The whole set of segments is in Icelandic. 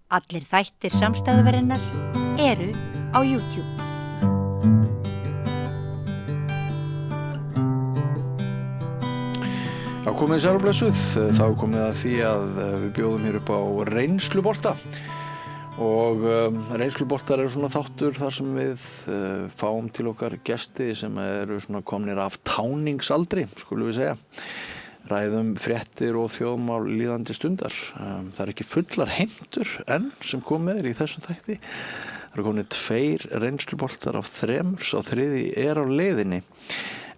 Allir þættir samstæðuverinnar eru á YouTube. Þá komið sæl og blessuð, þá komið að því að við bjóðum hér upp á reynslubolta og reynsluboltar eru svona þáttur þar sem við fáum til okkar gesti sem eru svona komnir af táningsaldri, skulum við segja. Ræðum fréttir og þjóðmál líðandi stundar. Það er ekki fullar heimtur enn sem kom með í þessum þætti. Það eru komin 2 reynsluboltar af 3, sá 3. er á leiðinni.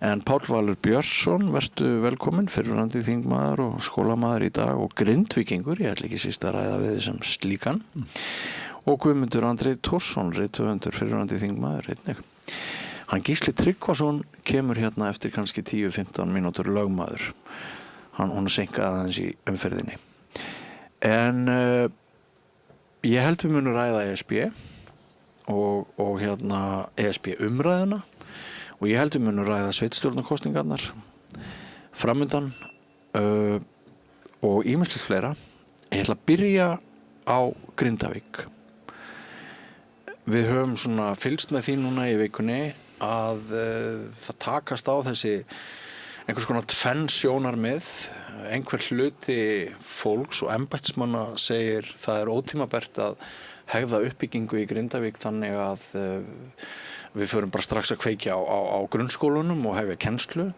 En Páll Valur Björnsson, vertu velkomin, fyrrverandi þingmaður og skólamaður í dag og Grindvíkingur, ég ætla ekki síst að ræða við þið sem slíkan. Og Guðmundur Andri Tórsson, rithöfundur, fyrrverandi þingmaður einnig. Hann Gísli Tryggvason kemur hérna eftir kannski 10-15 mínútur lögmaður. Hún seinkaði aðeins í umferðinni. En ég held við munum ræða ESB og hérna ESB umræðuna og ég held við munum ræða sveitarstjórnarkosningarnar framundan og ýmislegt fleira. Ég ætla að byrja á Grindavík. Við höfum svona fylgst með því núna í vikunni að það takast á þessi einhvers konar sjónarmið. Einhver hluti fólks og embættismanna segir það er ótímabært að hegða uppbyggingu í Grindavík þannig að við förum bara strax að kveikja á grunnskólunum og hefja kennslu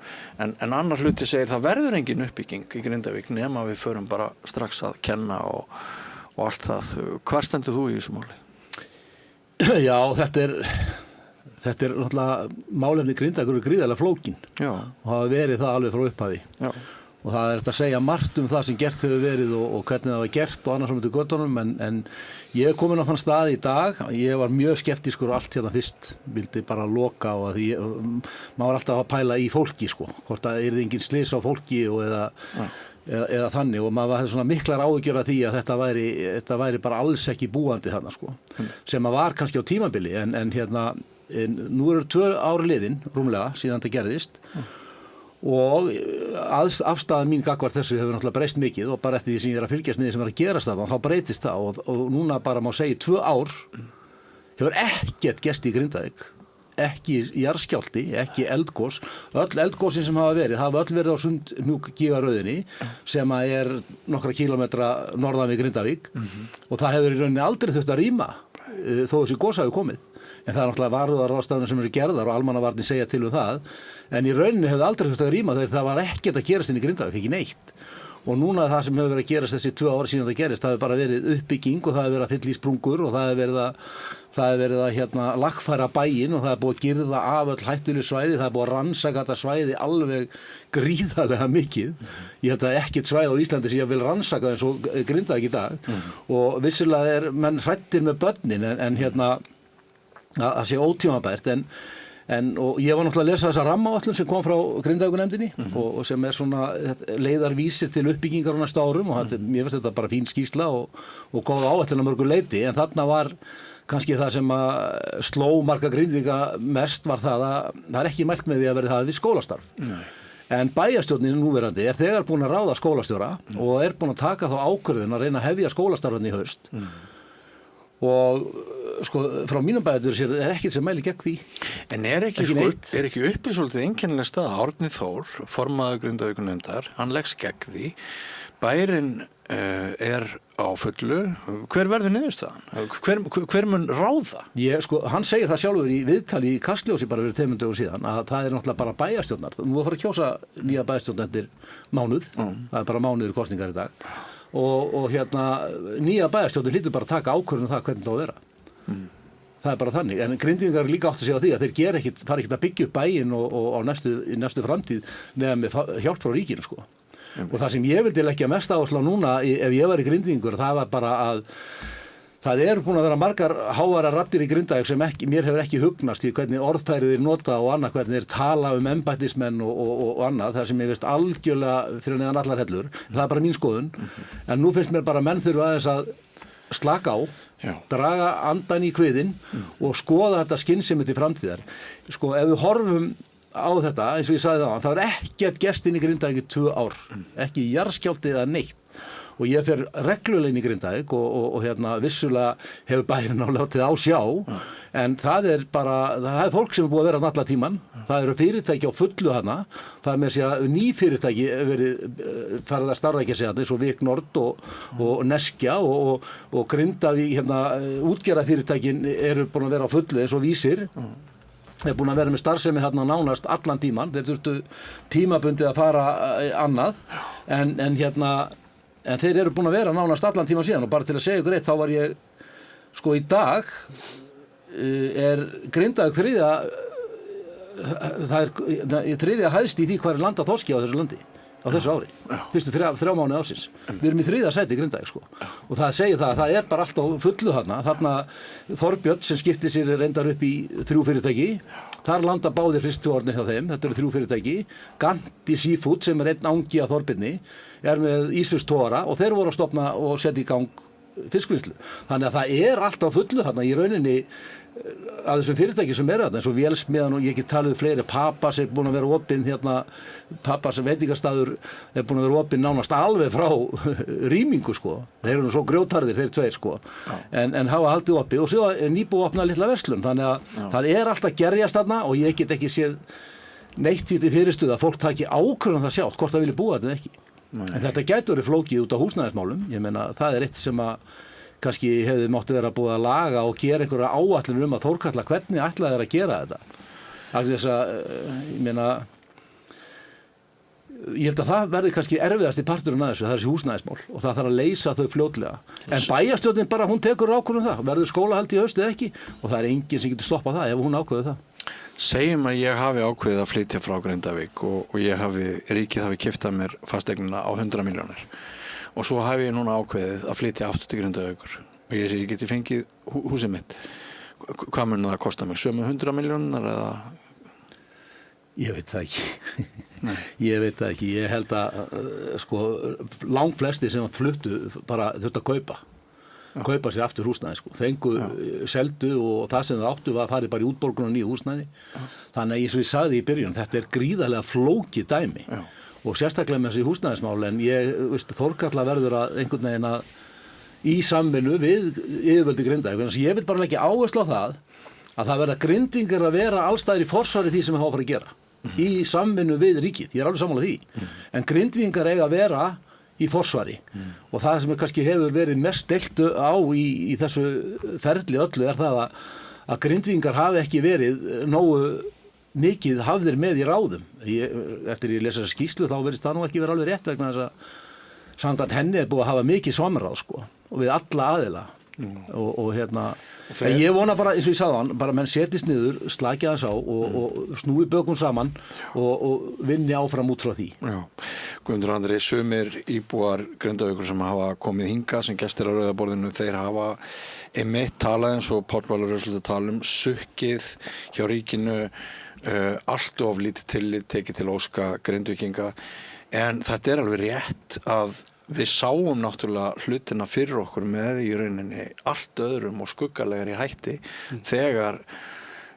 en annar hluti segir það verður engin uppbygging í Grindavík nema við förum bara strax að kenna og allt það. Hvar stendur þú í þessu máli? Já, þetta er náttúrulega málefni Grindavíkur er gríðarlega flókin. Já. Og hafa verið það alveg frá upphafi. Já. Og það er þetta að segja margt það sem gert hefur verið og hvernig það var gert og annars fram til göttunum en ég er komin á þann stað í dag, ég var mjög skeptískur og allt hérna fyrst, vildi bara loka og því maður var alltaf að pæla í fólki sko, hvort það er engin slys á fólki og eða þannig og maður var svona miklar áhyggjur af því að þetta væri bara alls ekki búandi þarna sko, sem að var kannski á tímabili en hérna, nú eru 2 ár liðin rúmlega síðan þetta gerðist og afstaðan mín gagnvart þessu hefur náttúrulega breyst mikið og bara eftir því sem ég er að fylgjast með því sem er að gerast þarna þá breytist það og núna bara má segja 2 ár hefur ekkert gerst í Grindavík, ekki jarðskjálfti, ekki eldgos, öll eldgosin sem hafa öll verið á Sundhnúksgígaröðinni sem er nokkra kílómetra norðan við Grindavík og það hefur í rauninni aldrei þurft að rýma þó þessi gos hafi komið. En það er náttúrulega varúðarráðstafanir sem eru gerðar og almannavarnir segja til það. En í rauninni hefði aldrei þurft að rýma þegar það var ekkert að gerast inn í Grindavík, ekki neitt. Og núna það sem hefur verið að gerast þessi 2 ár síðan það gerist, það hefur bara verið uppbygging og það hefur verið að fylla í sprungur og það hefur verið að lagfæra bæinn og það er búið að girða af öll hættuleg svæði, það er búið að rannsaka þetta svæði alveg gríðarlega mikið. Ég held að ekkert svæði á Íslandi sem ég vil rannsaka eins og Grindavík í dag. Og vissulega er menn hræddir með börnin en hérna að sé ótímabært og ég var náttúrulega að lesa þessa rammaáætlun sem kom frá Grindavíkurnefndinni og sem er svona leiðarvísir til uppbyggingar á næstu árum og mér finnst þetta bara fín skýrsla og góð áætlun að mörgu leyti en þarna var kannski það sem að sló marga Grindvíkinga mest var það að það er ekki mælt með því að verið það við skólastarf. En bæjarstjórnin núverandi er þegar búin að ráða skólastjóra og er búin að taka þá ákvörðun að reyna að hefja skólastarfan í haust. Og sko frá mínum bæjarstjóra er ekkert sem mæli gegn því. En er ekki uppi svolítið einkennileg stað Árni Þór, formaður Grindavíkurnefndar, hann leggst gegn því. Bærinn er á fullu. Hver verður niðurstaðan? Hver mun ráða? Hann segir það sjálfur í viðtali í Kastljósi bara fyrir 2 dögum síðan að það er náttúrulega bara bæjarstjórnar. Nú að fara að kjósa nýja bæjarstjórn eftir mánuð. Það er bara mánuður kosningar í dag. Og hérna nýja bæjarstjórnin hlýtur bara að taka ákvörðun það hvernig það á að vera. Það er bara þannig, en Grindvíkingar líka átt að segja á því að þeir fara ekkert að byggja upp bæinn og á næstu framtíð nema með hjálp frá ríkinu sko. Og það sem ég vildi leggja mest áherslu á núna ef ég var í Grindvíkingur það var bara að það eru búin að vera margar háværar raddir í Grindavík sem mér hefur ekki hugnast í hvernig orðfærið þeir nota og annað hvernig þeir tala embættismenn og annað það sem ég veist algjörlega fyrir neðan allar hellur. Það er bara mín skoðun en nú finnst mér bara menn þurfa aðeins að slaka á, draga andan í kviðinn og skoða þetta skynsemi til framtíðar. Sko ef við horfum á þetta, eins og ég sagði það er ekkert gerst inn í Grindavík í 2 ár, ekki jarðskjálfti eða neitt og ég fer reglulega inn í Grindavík og hérna vissulega hefur bærinn á látið á sjá, en það er fólk sem er búið að vera alla tíman, það eru fyrirtæki á fullu hana, það er með sig að ný fyrirtæki farið að starfrækja sig hana, eins og Vik Nord og Neskja og Grindavík, hérna útgerðarfyrirtækin eru búin að vera á fullu eins og Vísir, er búin að vera með starfsemi hérna nánast allan tíman, þeir þurftu tímabundið að fara annað, en þeir eru búin að vera nánast allan tíman síðan, og bara til að segja ykkur eitt, þá var ég, sko í dag, er Grindavík þriðja hæðst í því hvað er landa þorski á þessu landi, á þessu ári, fyrstu 3 mánuði ársins. Við erum í 3. sæti í Grindavík, sko. Og það segir það er bara allt á fullu þarna Þorbjörn sem skipti sér reyndar upp í 3 fyrirtæki, þar landa báðir fyrstu orðin hjá þeim, þetta eru 3 fyrirtæki, Ganti Seafood sem er einn angi af Þorbirni, er með ísfisktogara og þeir voru að stofna og setja í gang fiskvinnslu. Þannig að það er allt á fullu þarna í rauninni að þessum fyrirtæki sem eru þarna, eins og Vélsmiðjan og ég get talið fleiri, Papas er búin að vera opinn hérna, Papas veitingastaður er búin að vera opinn nánast alveg frá rýmingu, sko. Þeir eru nú svo grjótharðir, þeir 2, sko. En hafa haldið opið og svo nýbúið opna litla verslun, þannig að það er allt að gerjast þarna og ég get ekki séð neitt í því fyrirstuð að fólk taki ákvörðun það sjálft, hvort það vilja búa þetta ekki. En þetta gæti verið flókið út á húsnæðismálum, ég meina það er eitt sem að kannski hefði mátti vera búið að laga og gera einhverja áætlun að Þórkatla hvernig ætlaði þeir að gera þetta. Alveg þess að, ég meina, ég held að það verði kannski erfiðast í parturinn að þessu, það er þessi húsnæðismál og það þarf að leysa þau fljótlega. En bæjarstjórnin bara, hún tekur ákvörðun það, verður skólahald í haust eða ekki og það er enginn sem getur stoppað það ef hún ákveður það. Segjum að ég hafi ákveðið að flytja frá Grindavík og ríkið hafi kiftað mér fasteignina á 100 milljónir og svo hafi ég núna ákveðið að flytja aftur til Grindavíkur og ég geti fengið húsið mitt. Hvað mun það kosta mig? Sömu 100 milljónar eða? Ég veit það ekki. Ég veit það ekki. Ég held að sko langflestir sem fluttu bara þurftu að kaupa sér aftur húsnæði, sko. Fengu, seldu og það sem það áttu var að fara bara í útborgun og nýju húsnæði. Þannig að eins og ég sagði í byrjun, þetta er gríðarlega flókið dæmi og sérstaklega með þessi húsnæðismál, en Þórkatla verður að einhvern veginn að í samvinnu við yfirvöldi Grindavík. Ég vil bara leggja áherslu á það að það verða Grindingar að vera allstaðir í forsvari því sem við hafa að fara að gera í samvinnu við ríkið. Ég er alveg sammála því. En Grindingar eiga að vera í forsvari og það sem kannski hefur verið mest deilt á í þessu ferli öllu er það að Grindvíkingar hafi ekki verið nógu mikið hafðir með í ráðum. Eftir ég lesa þessa skýrslu þá verðist það nú ekki vera alveg rétt vegna þess að samkvæmt henni er búið að hafa mikið samráð, sko, og við alla aðila og ég vona bara, eins og ég sagði hann, bara menn setjist niður, slakja þess á og snúi bökum saman og vinni áfram út frá því. Já, Guðmundur Andri, sumir íbúar Grindavíkur sem hafa komið hingað sem gestir á Rauðaborðinu, þeir hafa einmitt talað eins og Páll Valur Rösluður talum, sukkið hjá ríkinu, allt of lítið tillit tekið til óska Grindvíkinga, en þetta er alveg rétt að við sáum náttúrulega hlutina fyrir okkur með í rauninni allt öðrum og skuggalegri hætti þegar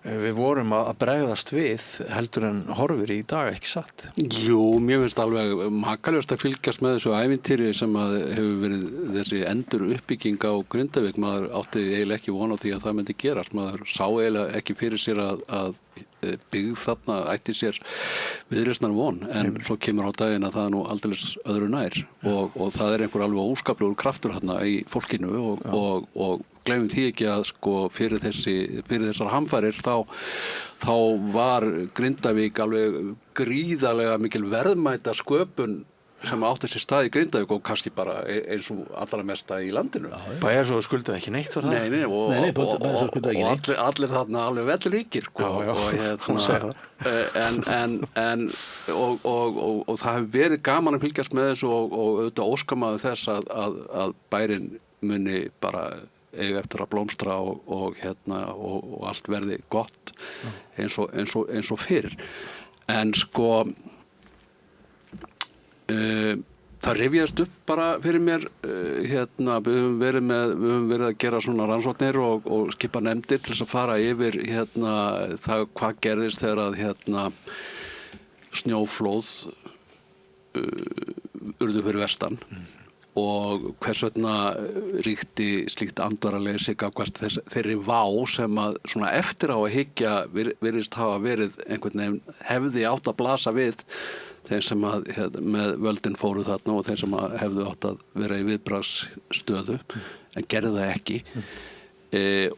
við vorum að bregðast við heldur en horfir í dag, ekki satt? Jú, mér finnst alveg makaljóst að fylgjast með þessu ævintýri sem að hefur verið þessi endur uppbygging á Grindavík. Maður átti eiginlega ekki von á því að það myndi gerast. Maður sá eiginlega ekki fyrir sér að byggð þarna ætti sér viðreisnar von, en svo kemur á daginn að það er nú aldeilis öðru nær og það er einhver alveg óskaplegur kraftur þarna í fólkinu og gleymum því ekki að sko fyrir þessar hamfarir þá var Grindavík alveg gríðarlega mikil verðmæta sköpun sem átti sér stað í Grindavík og kannski bara eins og allra mesta í landinu. Bæjar svo skuldaði ekki neitt var það? Nei, og allir þarna alveg velríkir, sko. Og það hefur verið gaman að fylgjast með þessu og auðvitað óskamaðu þess að bærinn muni bara eiga eftir að blómstra og allt verði gott eins og fyrir. En sko það rifjaðist upp bara fyrir mér við höfum verið að gera svona rannsóknir og skipa nefndir til þess að fara yfir það hvað gerðist þegar að snjóflóð urðu fyrir vestan hvers vegna ríkti slíkt andvaraleysi gagnvart þeirri vá sem að svona eftir á að hyggja virðist hafa verið einhvern veginn hefði átt að blasa við þeir sem að með völdin fóru þarna og þeir sem að hefðu átt að vera í viðbragðsstöðu en gerði það ekki.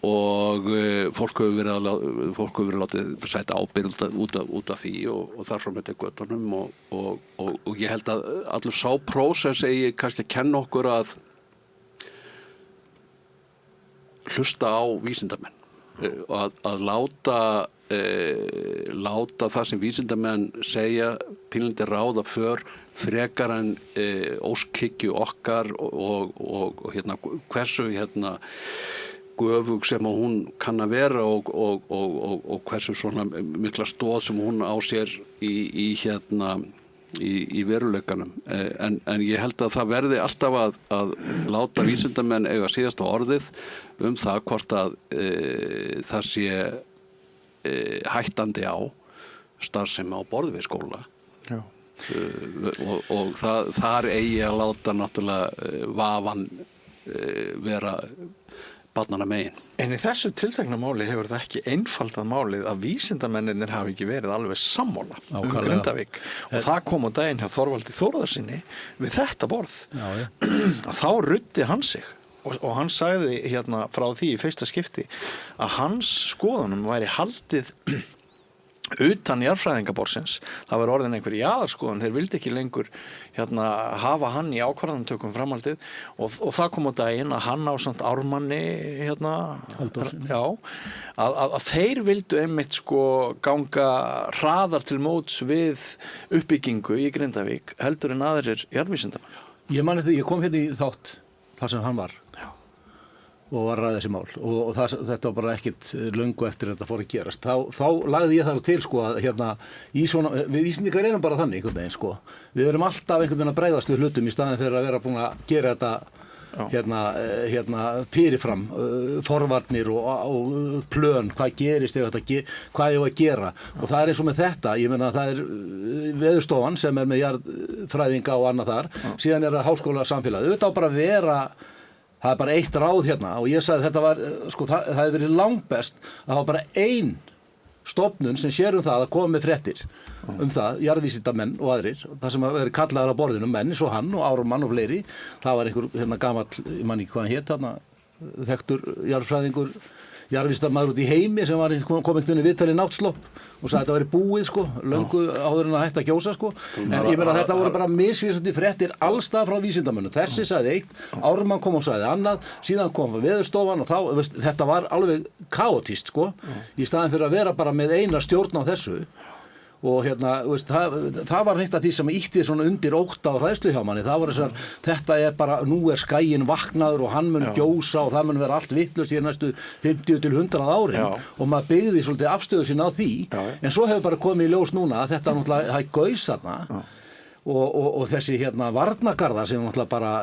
Og fólk hefur verið látið sæta ábyrgð út af því og þar frá með götunum og ég held að allur sá prósess eigi kannski að kenna okkur að hlusta á vísindamenn og að láta það sem vísindamenn segja pínlítið ráða frekar en óskhyggju okkar og hversu göfug sem að hún kann að vera og hversu svona mikla stoð sem hún á sér í veruleikanum. En ég held að það verði alltaf að láta vísindamenn eiga síðasta orðið það hvort að það sé hættandi á starfsemi á borð við skóla. Já. Og þar eigi að láta náttúrulega vafan vera barnanna megin. En í þessu tiltekna máli hefur það ekki einfaldað málið að vísindamennirnir hafi ekki verið alveg sammála Grindavík og það kom á daginn hjá Þorvaldi Þórðarsyni við þetta borð. Þá ruddi hann sig og hann sagði frá því í fyrsta skipti að hans skoðunum væri haldið utan jarðfræðingaborðsins. Það var orðin einhver jaðarskoðun, þeir vildi ekki lengur hafa hann í ákvarðantökum framhaldið og það kom á daginn að hann ásamt Ármanni að þeir vildu einmitt ganga hraðar til móts við uppbyggingu í Grindavík heldur en aðrir jarðvísindamenn. Ég mani því, ég kom hérna í þátt þar sem hann var og var að ræða þessi mál og þetta var bara ekkert löngu eftir þetta fór að gerast. Þá lagði ég það til að í svona, við Íslendingar erum bara þannig einhvern veginn Við erum alltaf einhvern veginn að bregðast við hlutum í staðinn fyrir að vera búin að gera þetta fyrirfram forvarnir og plön, hvað gerist hvað ég var að gera og það eins og með þetta, ég meina það Veðurstofan sem með jarðfræðinga og annað þar, síðan það háskóla samfélag, auðvitað á bara að vera það bara eitt ráð og ég sagði þetta var, það hefði verið langbest að hafa bara ein stofnun sem sér það að koma með fréttir það, jarðvísindamenn og aðrir, það sem að verið kallaðar á borðinu, menn eins og hann og Ármann og fleiri, það var einhver gamall, ég man ekki hvað hann hét, þekktur jarðfræðingur, jarðvísindamaður út í heimi sem var komið inn í viðtali Náttslopp og sagði að þetta væri búið löngu áður en að hætta að kjósa en ég meina þetta voru bara misvísandi fréttir allstað frá vísindamönnum. Þessi sagði eitt, Ármann kom og sagði annað, síðan kom Veðurstofan og þá, þetta var alveg kaotist í staðinn fyrir að vera bara með eina stjórn á þessu og það var eitt af því sem ítti svona undir ótta og hræðslu hjá manni. Það var þetta bara, nú skæin vaknaður og hann mun gjósa og það mun vera allt vitlaust í næstu 50 til 100 árin og maður byggði svolítið afstöðu sín á því en svo hefur bara komið í ljós núna að þetta náttúrulega, það gaus þarna og þessi varnargarðar sem náttúrulega bara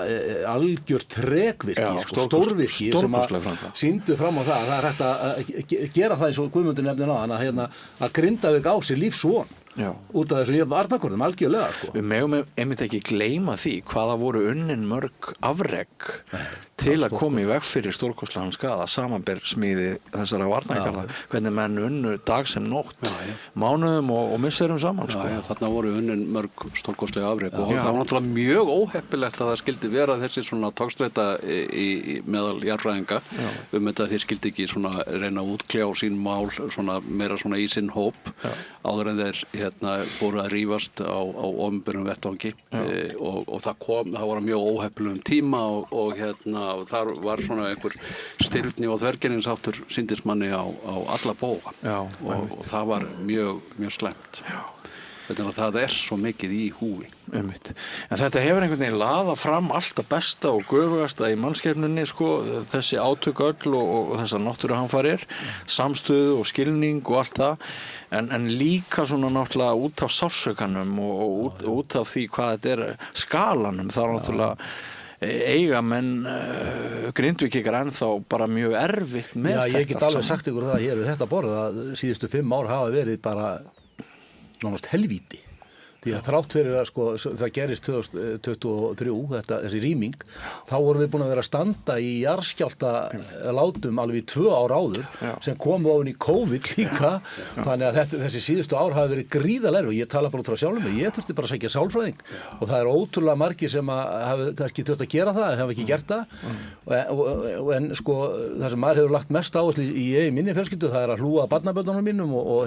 algjör trekvirki, stórvirki sem að sýndu fram á það er hægt að gera það eins og Guðmundur nefnir á að Grindavík á sér lífsvon út af þessu varnargörðum algjörlega Við megum einmitt ekki gleyma því hvaða voru unnin mörg afrek til að koma í veg fyrir stórkostlegan skaða samanber smíði þessara varnargarða hvernig menn unnu dag sem nótt mánuðum og misserum saman Þarna voru unnin mörg stórkostlega afrek og það var náttúrulega mjög óheppilegt að það skildi vera þessi svona togstreita meðal jarðfræðinga þetta þeir skildi ekki svona reyna að útkljá sín mál svona meira svona í sinn hóp áður en þeir fóru að rífast á opinberum vettvangi og það var mjög óheppilegum tíma og þar var svona einhver styrni og þvergirningsháttur sýndist manni á alla bóga og það var mjög slæmt. Það svo mikið í húfi. En þetta hefur einhvern veginn laðað fram alltaf besta og göfugasta í mannskepnunni þessi átök öll og þessar náttúruhamfarir, samstöðu og skilning og allt það en líka svona náttúrulega út af sársaukanum og út af því hvað þetta skalanum þá náttúrulega eiga menn Grindvíkingar ennþá bara mjög erfitt með þetta. Ég get alveg sagt ykkur það hér við þetta borð að síðustu 5 ár hafa verið bara nánast helvíti Því að þrátt fyrir að sko, það gerist 2023, þessi rýming, þá vorum við búin að vera að standa í jarðskjálftalátum alveg í 2 ár áður sem komu ofan í COVID líka, þannig að þessi síðustu ár hafi verið gríðarlega og ég tala bara út frá sjálfum mig, ég þurfti bara að sækja sálfræðing og það er ótrúlega margir sem hafi kannski þurft að gera það en hafa ekki gert það en sko það sem maður hefur lagt mest áherslu í minni fjölskyldu það er að hlúa að barnabörnunum mínum og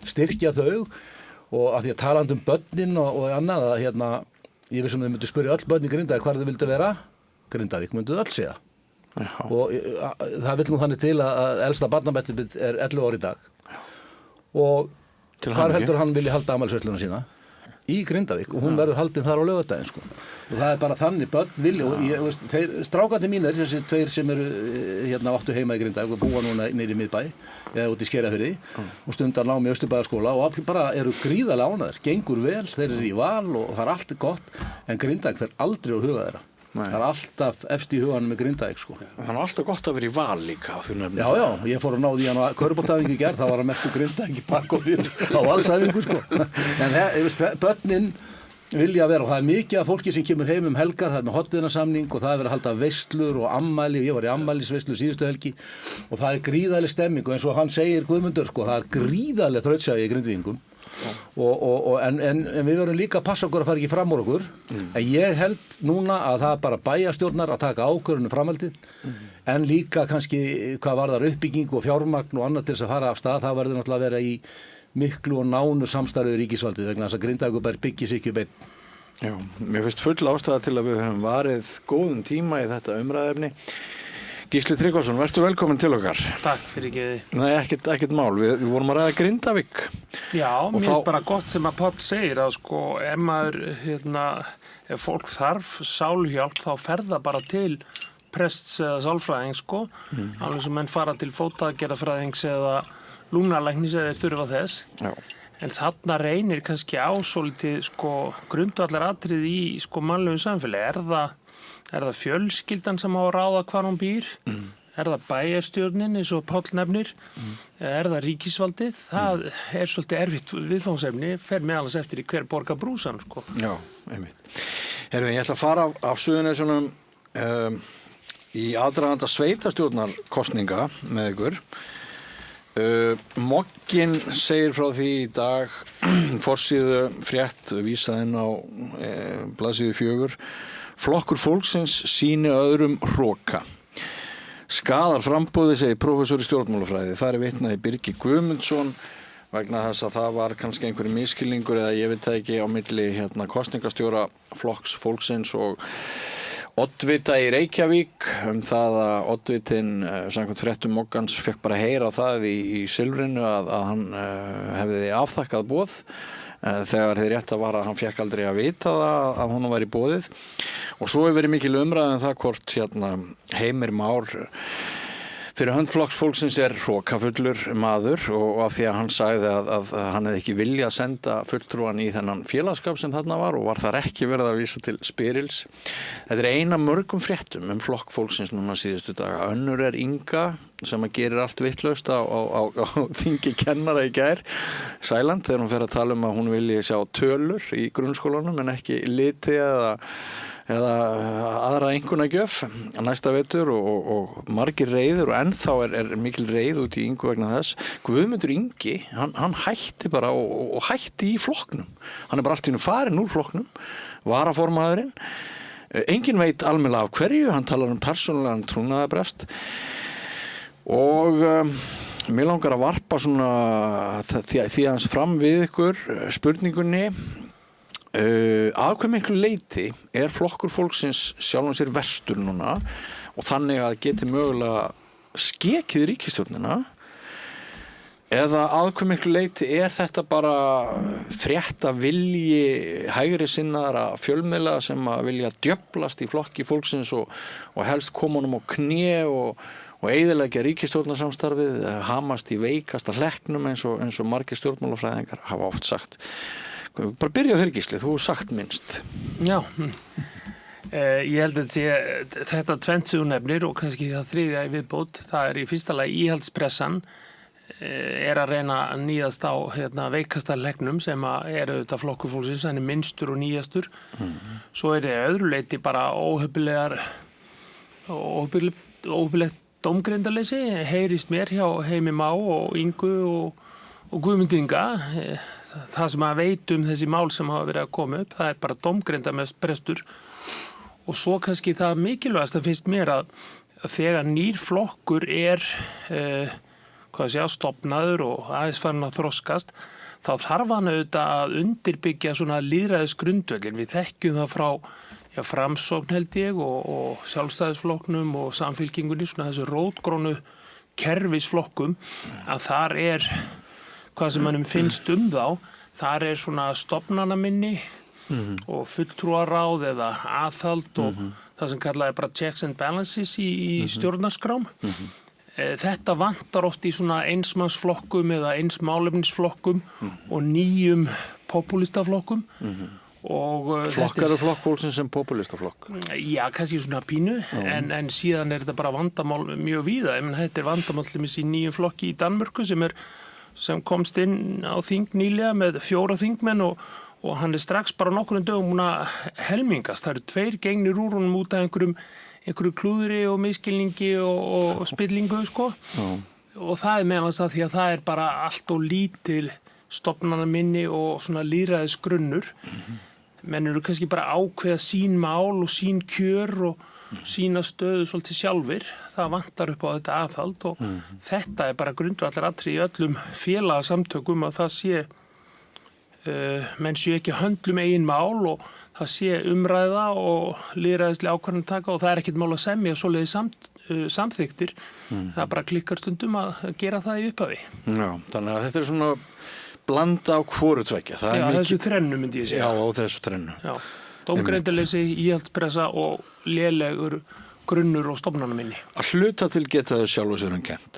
styrkja þau og að því að talandi börnin og annað að ég vissum að þau myndu spyrja öll börn í Grindavík hvar þau vildu vera Grindavík myndu öll segja og það vill nú þannig til að elsta barnabörnin er 11 ár í dag og hvar heldur hann vilji halda afmælisveisluna sína í Grindavík og hún verður haldin þar á laugardaginn sko. Og það er bara þannig börn vilja og strákarnir mínir þessi 2 sem eru áttu heima í Grindavík og búa núna niður í miðbæ eða út í Skerjafirði og stundar námi í Austurbæjarskóla og bara eru gríðarlega ánægðir, gengur vel, þeir eru í val og það er allt gott en Grindavík fer aldrei á huga þeirra. Það er alltaf efst í huganum með Grindavík sko. Það er alltaf gott að vera í val líka Já, ég fór að náði hann á körfuboltaæfingu í gær, það var að merktu Grindavík í pakk og fyrir á valsæfingu sko. En börnin vilja vera og það er mikið af fólki sem kemur heim helgar, það er með hollvinasamning og það er verið að halda veislur og ammæli, ég var í ammælisveislu síðustu helgi og það er gríðarleg stemming og eins og hann segir Guðmundur sko, það er gríðarleg þrautseigja í Grindvíkingum en við verðum líka að passa okkur að fara ekki fram úr okkur en ég held núna að það er bara bæjarstjórnar að taka ákvörðun framhaldið en líka kannski hvað varðar uppbygging og fjármagn og annað til þess að fara af stað það verður náttúrulega að vera í miklu og nánu samstarfið við ríkisvaldið vegna þess að Grindavíkurbær byggir sig ekki upp einn. Já, mér finnst full ástæða til að við höfum varið góðum tíma í þetta umræðefni. Gísli Tryggvason, vertu velkomin til okkar. Takk fyrir geði. Nei, ekkert mál. Við vorum að ræða Grindavík. Já, mér finnst bara gott sem að Páll segir að sko, ef maður, ef fólk þarf sálhjálp þá ferða bara til prests eða sálfræðings sko, alveg sem menn fara til fótaaðgerðafræðings eða lungnalæknis eða þurfa þess. Já. En þarna reynir kannski á svolítið sko grundvallar atrið í sko mannlegu samfélagi. Er það fjölskyldan sem á að ráða hvar hún býr? Er það bæjarstjórnin eins og Páll nefnir? Er það ríkisvaldið? Það er svolítið erfitt viðfangsefni, fer meðalans eftir í hver borgar brúsan sko. Já, einmitt. Herfi, ég ætla að fara á Suðurnesjunum í aðdraganda sveitarstjórnarkosninga með ykkur. Mogginn segir frá því í dag forsíðu frétt vísaðinn á blaðsíðu 4 Flokkur fólksins sýni öðrum hroka. Skaðar framboði, segir prófessor í stjórnmálafræði. Það er vitnað í Birgi Guðmundsson vegna þess að það var kannski einhverju misskilningur eða ég veit það ekki á milli kosningastjóra Flokks fólksins og oddvita í Reykjavík það að oddvitin samkvæmt fréttum Moggans fekk bara heyra á það í Silfrinu að hann hefði afþakkað boð þegar þið rétt að var að hann fekk aldrei að vita það að honum var í boðið og svo hefur verið mikil umræða það hvort Heimir Már fyrir hönd Flokks fólksins er hrokafullur maður og af því að hann sagði að hann hefði ekki viljað að senda fulltrúan í þennan félagskap sem þarna var og var þar ekki verið að vísa til spyrils. Þetta er eina mörgum fréttum Flokk fólksins núna síðustu daga. Önnur er Inga sem að gerir allt vitlaust á þingi kennara í gær Sæland þegar hún fer að tala að hún vilji sjá tölur í grunnskólanum en ekki liti eða aðra einkunnagjöf næsta vetur og margir reiður og ennþá er mikil reið út í Ingu vegna þess. Guðmundur Ingi, hann hætti bara og hætti í flokknum. Hann er bara allt í einu farin úr flokknum, varaformaðurinn. Enginn veit almennilega af hverju, hann talar persónulegan trúnaðarbrest og mér langar að varpa svona því aðeins fram við ykkur spurningunni að hve miklu leyti er Flokkur fólksins sjálfum sér verstur núna og þannig að geti mögulega skekið ríkisstjórnina eða að hve miklu leyti er þetta bara frétta vilji hægri sinnaðra fjölmiðla sem að vilja djöflast í Flokki fólksins og helst koma honum á kné og eyðileggja ríkisstjórnarsamstarfið hamast í veikasta hlekknum eins og margir stjórnmálafræðingar hafa oft sagt. Bara byrja á þér Gísli, þú hefur sagt minnst. Já, ég held að þetta tvennt sem þú nefnir og kannski það þriðja í viðbót, það er í fyrsta lagi íhaldspressan að reyna að níðast á veikasta leiknum sem eru auðvitað Flokkur fólksins, hann minnstur og nýjastur. Svo öðru leyti bara óhuppilegt dómgrindaleysi, heyrist mér hjá Heimi Má og Ingu og Guðmund Inga. Það sem að veit þessi mál sem hafa verið að koma upp, það bara dómgrindabrestur. Og svo kannski það mikilvægast að finnst mér að þegar nýr flokkur stofnaður og aðeins farin að þroskast, þá þarf hann auðvitað að undirbyggja svona lýðræðisgrundvöllin. Við þekkjum það frá Framsókn held ég og Sjálfstæðisflokknum og Samfylkingunni, svona þessu rótgrónu kerfisflokkum, að þar hvað sem manum finnst þá, þar svona stofnanaminni og fulltrúaráð eða aðhald og það sem kallaði bara checks and balances í stjórnarskrám. Þetta vantar oft í svona einsmannsflokkum eða einsmálefnisflokkum og nýjum popúlistaflokkum. Flokkar og flokkfólksins sem popúlistaflokk? Já, kannski svona pínu, en síðan þetta bara vandamál mjög víða. Þetta vandamál í nýjum flokki í Danmörku sem komst inn á þing nýlega með 4 þingmenn og hann strax bara nokkrum dögum múin að helmingast. Það eru 2 gengnir úr honum út af einhverju klúðri og misskilningi og spillingu, sko. Og það meðalans að því að það bara allt og lítil stofnanaminni og svona lýðræðisgrunnur. Menn eru kannski bara ákveða sín mál og sín kjör og sína stöðu svolítið sjálfir. Það vantar upp á þetta aðhald og þetta bara grundvallaratriði í öllum félagasamtökum að það menn ekki höndlum eigin mál og það umræða og lýðræðislega ákvarðanataka og það ekkert mál að semja svoleiðis samþykktir. Það bara klikkar stundum að gera það í upphafi. Já, þannig að þetta svona blanda á hvoru tveggja. Já, þessu þrennu myndi ég segja. Já, á þessu þrennu. Já, dómgreindarleysi, íhaldspressa og lélegur grunnur og stofnanaminni. Að hluta til geta þau sjálf og sér kennt.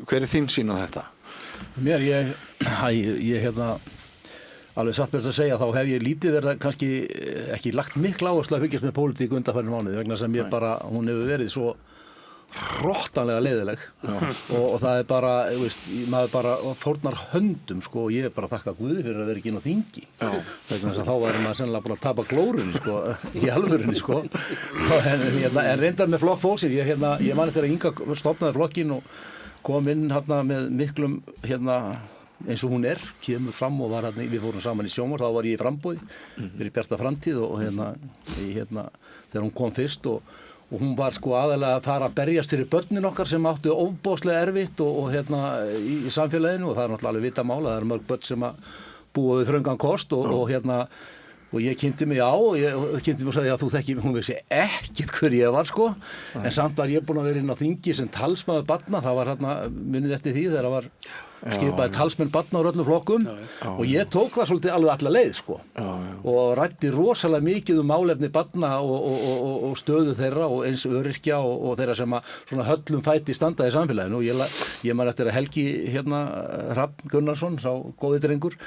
Hver þín sýn á þetta? Mér, ég alveg satt best að segja, þá hef ég lítið verið kannski ekki lagt mikla áherslu að fylgjast með pólitík undanfarnir mánuði vegna sem hún hefur verið svo hrottanlega leiðileg og það bara, maður bara fórnar höndum, sko, og ég bara þakka Guði fyrir að vera ekki inn á þingi vegna þess að þá væri maður sennilega bara að tapa glórunni, sko, í alvörunni, sko en reyndar með flokk fólksins, ég man eftir að Inga stofnaði flokkinn og kom inn með miklum eins og hún kemur fram og við fórum saman í sjónvarp, þá var ég í framboði fyrir Bjarta framtíð og þegar hún kom fyrst og hún var sko aðalega að fara að berjast fyrir börnin okkar sem áttu ofboðslega erfitt og í samfélaginu og það náttúrulega alveg vita mál að það mörg börn sem að búa við þröngan kost og ég kynnti mig og sagði að þú þekkir, hún vissi ekkert hver ég var, sko, en samt var ég búin að vera inn á þingi sem talsmaður barna, það var munið eftir því þegar það var skipaði talsmenn barna úr öllum flokkum og ég tók það svolítið alveg alla leið, sko, og ræddi rosalega mikið málefni barna og stöðu þeirra og eins öryrkja og þeirra sem að svona höllum fæti standa í samfélaginu og ég man eftir að Helgi Hrafn Gunnarsson, sá góði drengur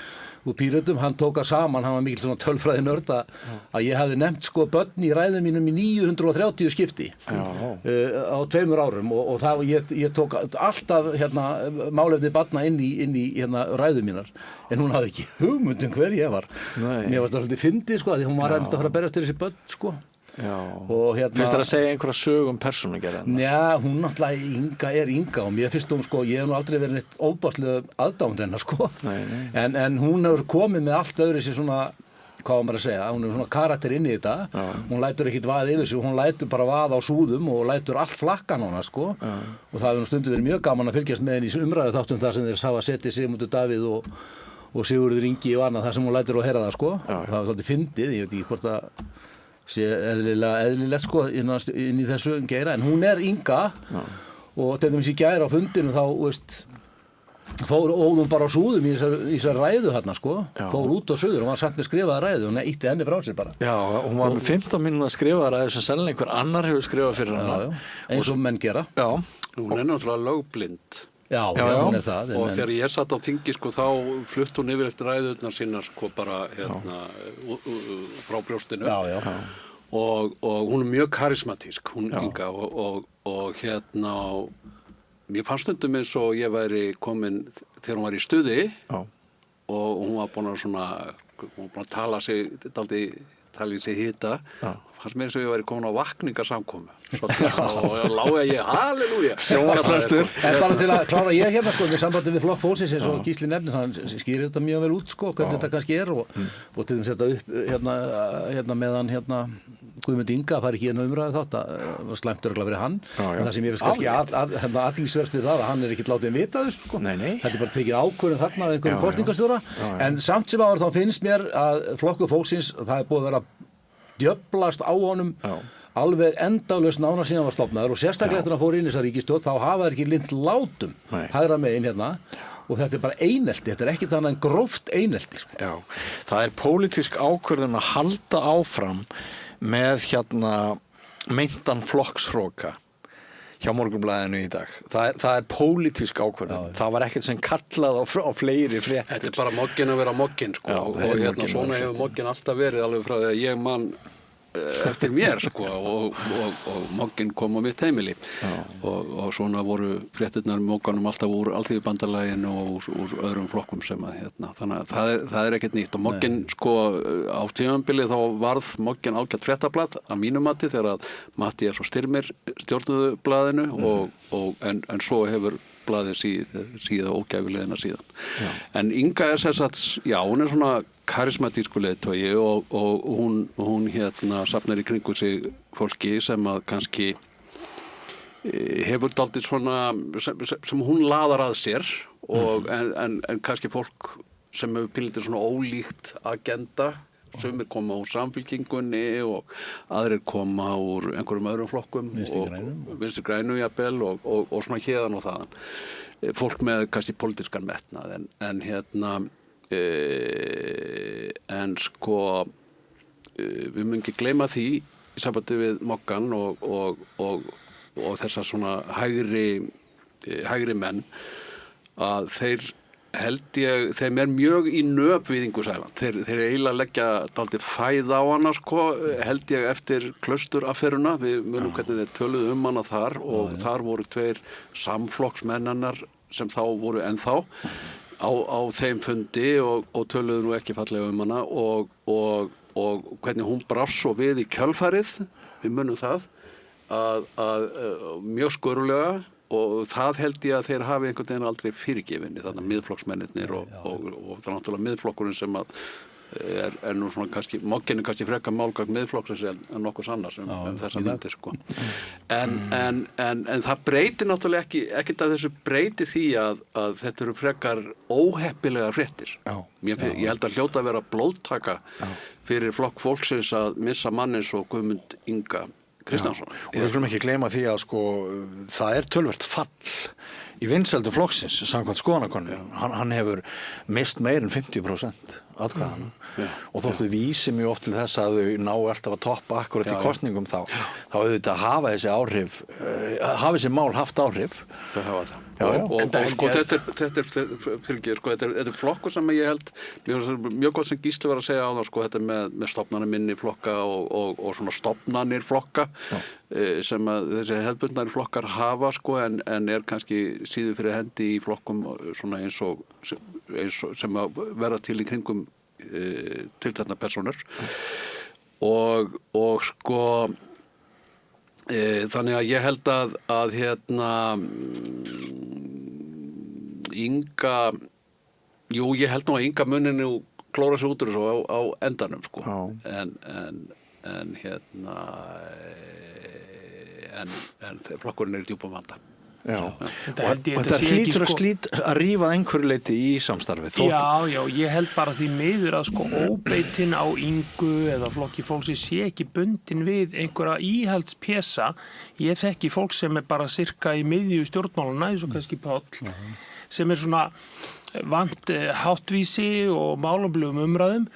og Pírötum, hann tók að saman, hann var mikil svona tölfræði nörd að ég hafði nefnt sko börn í ræðum mínum í 930 skipti á 2 árum og ég tók alltaf málefni barna inn í ræðum mínar en hún hafði ekki hugmynd hver ég var. Mér varst það svolítið fyndið, sko, því hún var að fara að berjast til þessi börn, sko. Og finnst þér að segja einhverja sög persónugerð? Já, hún náttúrulega Inga og mér finnst ég hef nú aldrei verið neitt óbáslega aðdánd hennar, sko. En hún hefur komið með allt öðru sér svona, hvað var maður að segja, hún er svona karakter inn í þetta, hún lætur ekkit vaða yfir sig, hún lætur bara vaða á súðum og lætur allt flakkan á hana, sko, og það hefur nú stundum verið mjög gaman að fylgjast með henni í umræðu þáttum þar sem þeir hafa setið Sigmundur Davíð og Sigurður Ingi og annað þar sem hún lætur og heyra það, sko, það var svolítið fyndið, ég veit ekki hvort að sé eðlilegt, sko, inn í þessu geira, en hún Inga og til dæmis í gær á fundinu þá, fór óðum bara á súðum í þessar ræðu hérna, sko, fór út á suður og var samt með skrifaða ræðu og ítti henni frá sér bara. Já, hún var með 15 mínúna skrifaða ræðu sem sennilega einhver annar hefur skrifað fyrir hana. Eins og menn gera. Já. Hún náttúrulega lögblind. Já, hún það. Og þegar ég satt á þingi, sko, þá flutt hún yfir eftir ræðurnar sínar, sko, bara frá brjóstinu. Og hún mjög karismatísk, hún Inga og mér fannst stundum eins og ég væri komin þegar hún var í stuði og hún var búin að tala í sig hita fannst mér eins og ég væri komin á vakningarsamkomu og lága ég halleluja sjónvarpsprestur. En bara til að klára ég hérna sko, með sambandi við Flokk fólksins eins og Gísli nefnir, hann skýrir þetta mjög vel út sko, hvernig þetta kannski og til þess að setja upp hérna meðan Guðmund Inga fær ekki hérna umræðu þátt var slæmt örugglega fyrir hann en það sem ég veist kannski athyglisvert við það að hann ekki látið vita þessu sko. Þetta bara tekið ákvörðun þarna af einhverjum kosningastjóra en samt sem áður þá finnst mér að Flokkur fólksins það búið að vera djöflast á honum alveg endalaust nánar síðan var stofnaður og sérstaklega eftir að fór inn í þessa ríkisstjórn þá hafa þeir ekki lint látum hægra megin hérna og þetta bara einelti, þetta ekkert annað en gróft einelti sko. Já, það pólitísk ákvörðun að halda áfram með meintan flokkshroka hjá Morgunblaðinu í dag. Það pólitísk ákvörðun. Það var ekkert sem kallað á fleiri fréttir. Þetta bara moggin að vera moggin sko og svona hefur moggin alltaf verið alveg frá því að ég man eftir mér sko og moggin kom á mitt heimili og svona voru fréttirnar mogganum alltaf úr Alþýðubandalaginu og úr öðrum flokkum sem að þannig að það er ekkert nýtt og moggin sko á tímabili þá varð moggin ágætt fréttablað að mínu mati þegar að Matthías og Styrmir stjórnuðu blaðinu en svo hefur blaðið síða ógæfilegina síðan. En Inga sem sagt, hún svona karismatísku leiðtogi og hún safnar í kringu sig fólki sem að kannski hefur dálítið svona sem hún laðar að sér og en kannski fólk sem hefur pínlítið svona ólíkt agenda sumir koma úr Samfylkingunni og aðrir koma úr einhverjum öðrum flokkum Vinstri grænu jafnvel og svona héðan og þaðan fólk með kannski pólitískan metnað en sko við munum ekki gleyma því í sambandi við Moggan og þessa svona hægri menn að held ég, þeim mjög í nöp við Ingu Sæland. Þeir eiginlega leggja dálítið fæð á hana sko, held ég eftir Klausturafferuna, við munum hvernig þeir töluðu hana þar og þar voru 2 samflokksmenn sem þá voru ennþá á þeim fundi og töluðu nú ekki fallega hana og hvernig hún brást svo við í kjölfarið, við munum það að mjög skörulega og það held ég að þeir hafi einhvern veginn aldrei fyrirgefinni, þannig að miðflokksmennirnir og það er náttúrulega miðflokkurinn sem að er nú svona kannski, moggin kannski frekar málgagn miðflokksins en nokkuð annars þessa myndir sko. En það breytir náttúrulega ekkert að þessu breyti því að þetta eru frekar óheppilegar fréttir. Ég held að hljóta að vera blóðtaka fyrir Flokk fólksins að missa mannis og Guðmund Inga Kristjánsson. Og við skulum ekki gleyma því að sko það töluvert fall í vinsældu flokksins samkvæmt skoðanakönnunum. Hann hefur mist meir en 50% atkvæðanna og þóttu vísi mjög oft til þess að þau ná alltaf að toppa akkurat í kosningum þá auðvitað hafa þessi mál haft áhrif. Þau hafa það. Og sko þetta er flokkur sem ég held mjög gott sem Gísli var að segja á það sko þetta með stofnanir minni flokka og svona stofnanir flokka sem að þessir hefðbundnari flokkar hafa sko en er kannski síður fyrir hendi í flokkum svona eins og sem að vera til í kringum tiltekna persónur og sko þannig að ég held að Inga ég held nú að Inga muninu klóra sig út úr þessu á endanum sko en flokkurinn í djúpum vanda. Og þetta hlýtur að rífa einhverju leyti í samstarfið. Já, ég held bara því miður að sko óbeitin á Ingu eða Flokki fólksins sé ekki bundin við einhverja íhaldspjesa. Ég þekki fólk sem bara sirka í miðju stjórnmálana, eins og kannski Páll, sem svona vant háttvísi og málefnalegum umræðum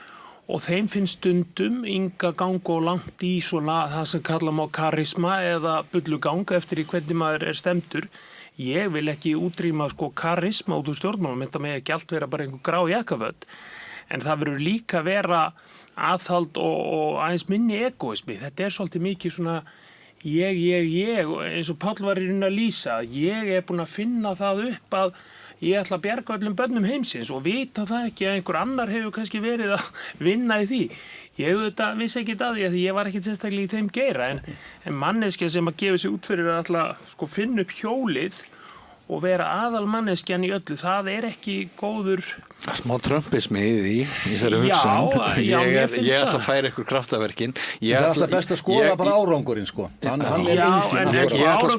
og þeim finnst stundum Inga ganga og langt í svona það sem kalla má karisma eða bullugang eftir í hvernig maður er stemdur. Ég vil ekki útrýma sko karisma út úr stjórnmálum, þetta með ekki allt vera bara einhver grá jakkaföt. En það verður líka vera aðhald og aðeins minni egoismi. Þetta svolítið mikið svona ég, eins og Páll var í raun að lýsa, ég er búin að finna það upp að ég ætla að bjarga öllum börnum heimsins og vita það ekki að einhver annar hefur kannski verið að vinna í því. Ég auðvitað vissi ekki að því ég var ekki sérstaklega í þeim geira en manneskja sem að gefa sig út fyrir að alltaf finna upp hjólið og vera aðal manneskjan í öllu, það er ekki góður... Smá trömpismi í þessari hugsun. Já, mér finnst það. Ég ætla að færa ykkur kraftaverkin. Það er alltaf best að skoða bara árangurinn, sko. Hann er enginn. Ég ætla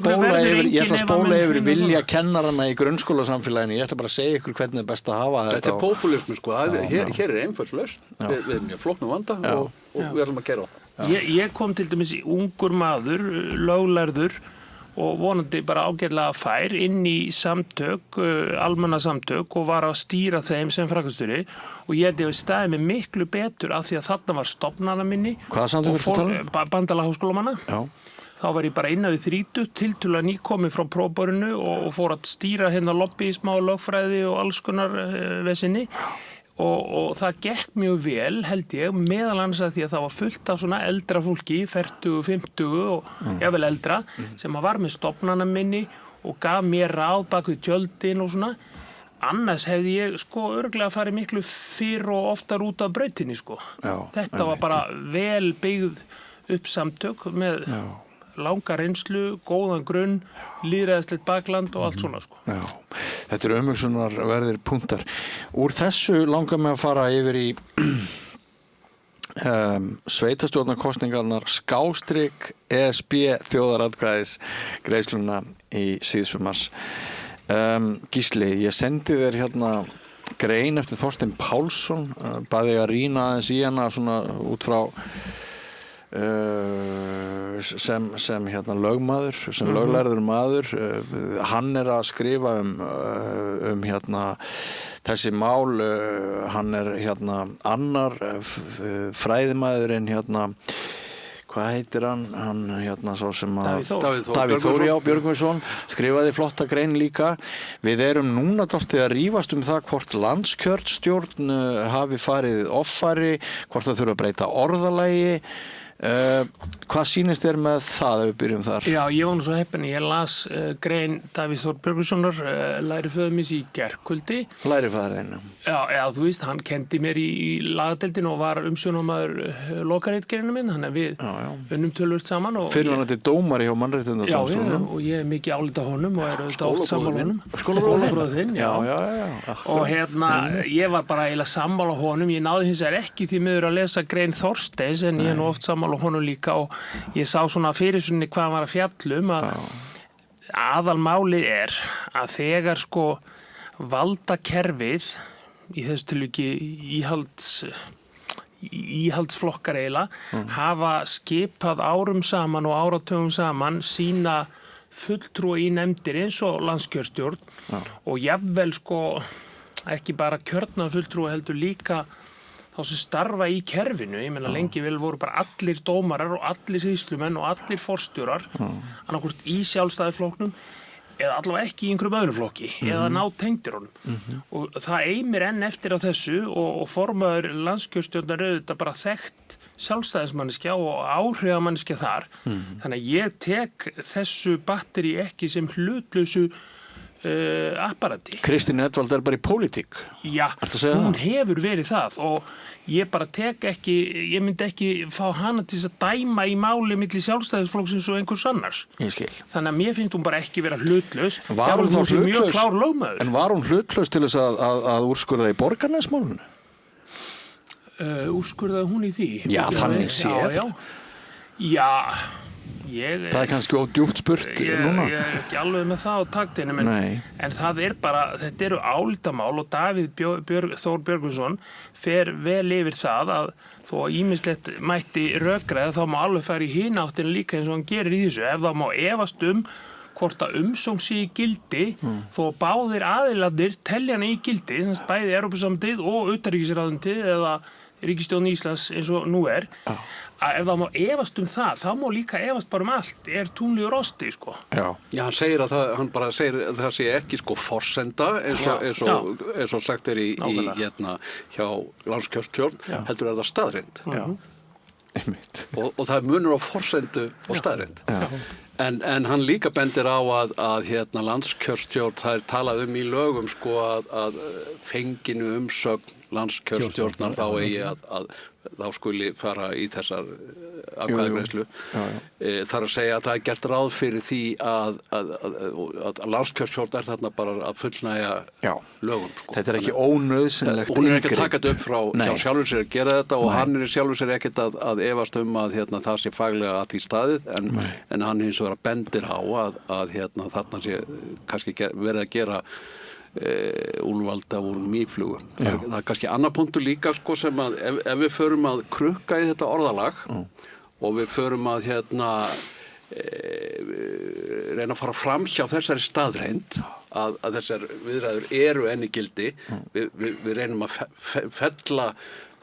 að spóla yfir vilja kennarana í grunnskólasamfélaginu. Ég ætla bara að segja ykkur hvernig er best að hafa þetta. Þetta er populismi, sko. Hér er einföld lausn. Við erum mjög flóknum vanda og við ætlum að gera á það. Ég kom til dæmis ungur maður, löglærður, og vonandi bara ágætlega fær inn í samtök, almannasamtök og var að stýra þeim sem framkvæmdastjóri og ég held ég að staðið mig miklu betur af því að þarna var stofnana minni. Hvaða samtök ertu að tala um? Bandalag háskólamanna. Já. Þá var ég bara innan við 30 tiltölulega nýkomið frá prófborinu og fór að stýra hérna lobbyisma og lögfræði og alls konar vesinni. Og það gekk mjög vel, held ég, meðal annars að því að það var fullt af svona eldra fólki, 40, 50 og jável eldra, sem var með stofnana minni og gaf mér ráð bak við tjöldin og svona. Annars hefði ég örugglega farið miklu fyrr og oftar út af brautinni, Já, Þetta var bara vel byggð upp samtök með langa reynslu, góðan grunn, lýðræðislegt bakland og allt svona, Já, þetta eru umhugsunarverðir punktar. Úr þessu langar mig að fara yfir í sveitastjórnarkosningarnar / ESB þjóðaratkvæðis greiðsluna í síðsumars. Gísli, ég sendi þér hérna grein eftir Þorstein Pálsson, bað ég að rýna aðeins í hana svona út frá sem hérna lögmaður, sem löglærður maður. Hann er að skrifa um hérna þessi mál, hann er hérna annar fræðimaðurinn hérna, hvað heitir hann? Hann hérna svo sem að Davíð Þór Björgvinsson skrifaði flotta grein líka. Við erum núna dálítið að rífast um það hvort landskjörstjórn hafi farið offari, hvort það þurfa að breyta orðalagi. Hvað sýnist þér með það ef við byrjum þar? Já, ég var nú svo heppinn, ég las grein Davíðs Þór Björgvinssonar, læriföður mér í gærkvöldi. Læriföðurinn? Já, þú veist, hann kendi mér í lagadeildinu og var umsjónarmaður lokaritgerinu minn, þannig að við unnum tölvöld saman. Fyrrverandi dómari hjá Mannréttindadómstólnum. Já, og ég er mikið álita honum og er auðvitað oft sammála honum. Skólabróður þinn, já. Og hérna, ég var bara eiginlega sammála honum, ég náði hins vegar ekki því miður að lesa grein Þorsteins, en ég er nú oft sammála honum líka og ég sá svona fyrirsunni hvað hann var að fjallum að aðalmálið er að þegar valdakerfið í þessu tilviki íhaldsflokkar eiginlega hafa skipað árum saman og áratugum saman sína fulltrúa í nefndir eins og landskjörstjórn og jafnvel ekki bara kjörna fulltrúa heldur líka þá sem starfa í kerfinu, ég meina lengi vel voru bara allir dómarar og allir sýslumenn og allir forstjórar, annarkvort í Sjálfstæðisflokknum eða allavega ekki í einhverjum öðrum flokki eða nátengdir honum. Og það eimir enn eftir á þessu og formaður landskjörstjórnar auðvitað bara þekkt sjálfstæðismanneskja og áhrifamanneskja þar. Þannig að ég tek þessu batteri ekki sem hlutlausu apparati. Kristín Edvald er bara í pólitík. Já, hún hefur verið það og ég bara ég myndi ekki fá hana til þess að dæma í máli milli Sjálfstæðisflokksins og einhvers annars. Ég skil. Þannig að mér finnst hún bara ekki vera hlutlaus. Var hún þá hlutlaus? Mjög klár lögmaður. En var hún hlutlaus til þess að úrskurða í Borgarnesmálinu? Úrskurðaði hún í því? Já, þannig séð. Já. Það er kannski ódjúpt spurt núna. Ég er ekki alveg með það á taktinu, en það er bara, þetta eru álitamál og Davíð Þór Björgvinsson fer vel yfir það að þó að ýmislegt mætti rökræða þá má alveg fara í hina áttinu líka eins og hann gerir í þessu. Ef það má efast hvort að umsókn sé í gildi þó báðir aðilarnir telja hana í gildi, sem bæði Evrópusambandið og utanríkisráðuneytið eða ríkisstjórn Íslands eins og nú er. Ef það má efast það, þá má líka efast bara allt, túnlið og rosti, Já, hann segir að hann bara segir að það sé ekki forsenda eins og sagt er í hjá landskjörstjórn, heldur það staðreind. og það er munur á forsendu og staðreynd. En hann líka bendir á að landskjörstjórn, það er talað í lögum sko að fenginu umsögn landskjörstjórnar þá eigi að þá skuli fara í þessar atkvæðagreiðslu. Þar að segja að það er gert ráð fyrir því að landskjörstjórn er þarna bara að fullnægja lögum. Sko. Þetta er ekki ónauðsynlegt hún er ekki að taka þetta upp frá sjálfur sér að gera þetta og hann er sjálfur sér ekkert að efast að það sé faglega að því staðið en hann hins vegar bendir á að þarna sé kannski verið að gera úlvalda úr mýflugu. Það er kannski annar punktur líka sko sem að ef við förum að krukka í þetta orðalag og við förum að reyna að fara fram hjá þessari staðreynd að þessar viðræður eru enn í gildi við reynum að fella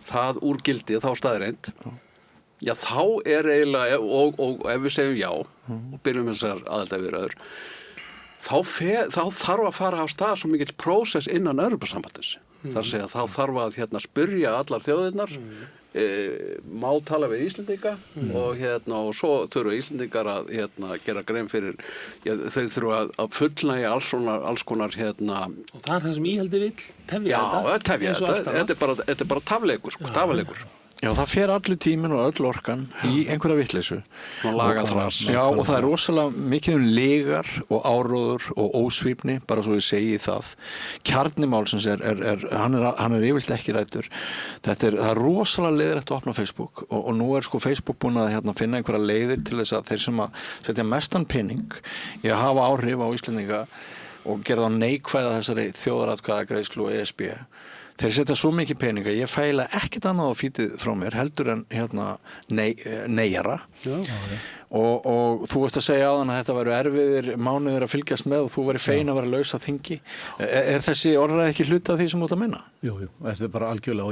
það úr gildi þá staðreynd þá er eiginlega og ef við segjum já og byrjum þessar aðildarviðræður þá þarf að fara á stað svo mikill prósess innan Evrópusambandsins. Það að segja, þá þarf að spyrja allar þjóðirnar, má tala við Íslendinga og svo þurfa Íslendingar að gera grein fyrir, þau þurfa að fullnægja alls konar Og það er það sem íhaldi vill, tefja þetta? Já, tefja þetta. Þetta er bara tafleikur. Já, það fer allur tíminn og öll orkan í einhverja vitleysu. Já, og það er rosalega mikið lygar og áróður og ósvífni, bara svo ég segi það. Kjarni málsins hann er yfirleitt ekki ræddur. Það er rosalega leiðrætt að opna Facebook og nú er sko Facebook búin að finna einhverja leiðir til þess að þeir sem að setja mestan pening í að hafa áhrif á Íslendinga og gera þá neikvæða þessari þjóðaratkvæðagreiðslu og ESB. Þeir setja svo mikið peninga, ég fæla ekkert annað á fítið frá mér, heldur en neyjara. Og þú veist að segja á þann að þetta væru erfiðir mánuðir að fylgjast með og þú væri fein að vera laus að þingi. Er þessi orðræð ekki hluti af því sem þú ert að minna? Jú, þetta er bara algjörlega og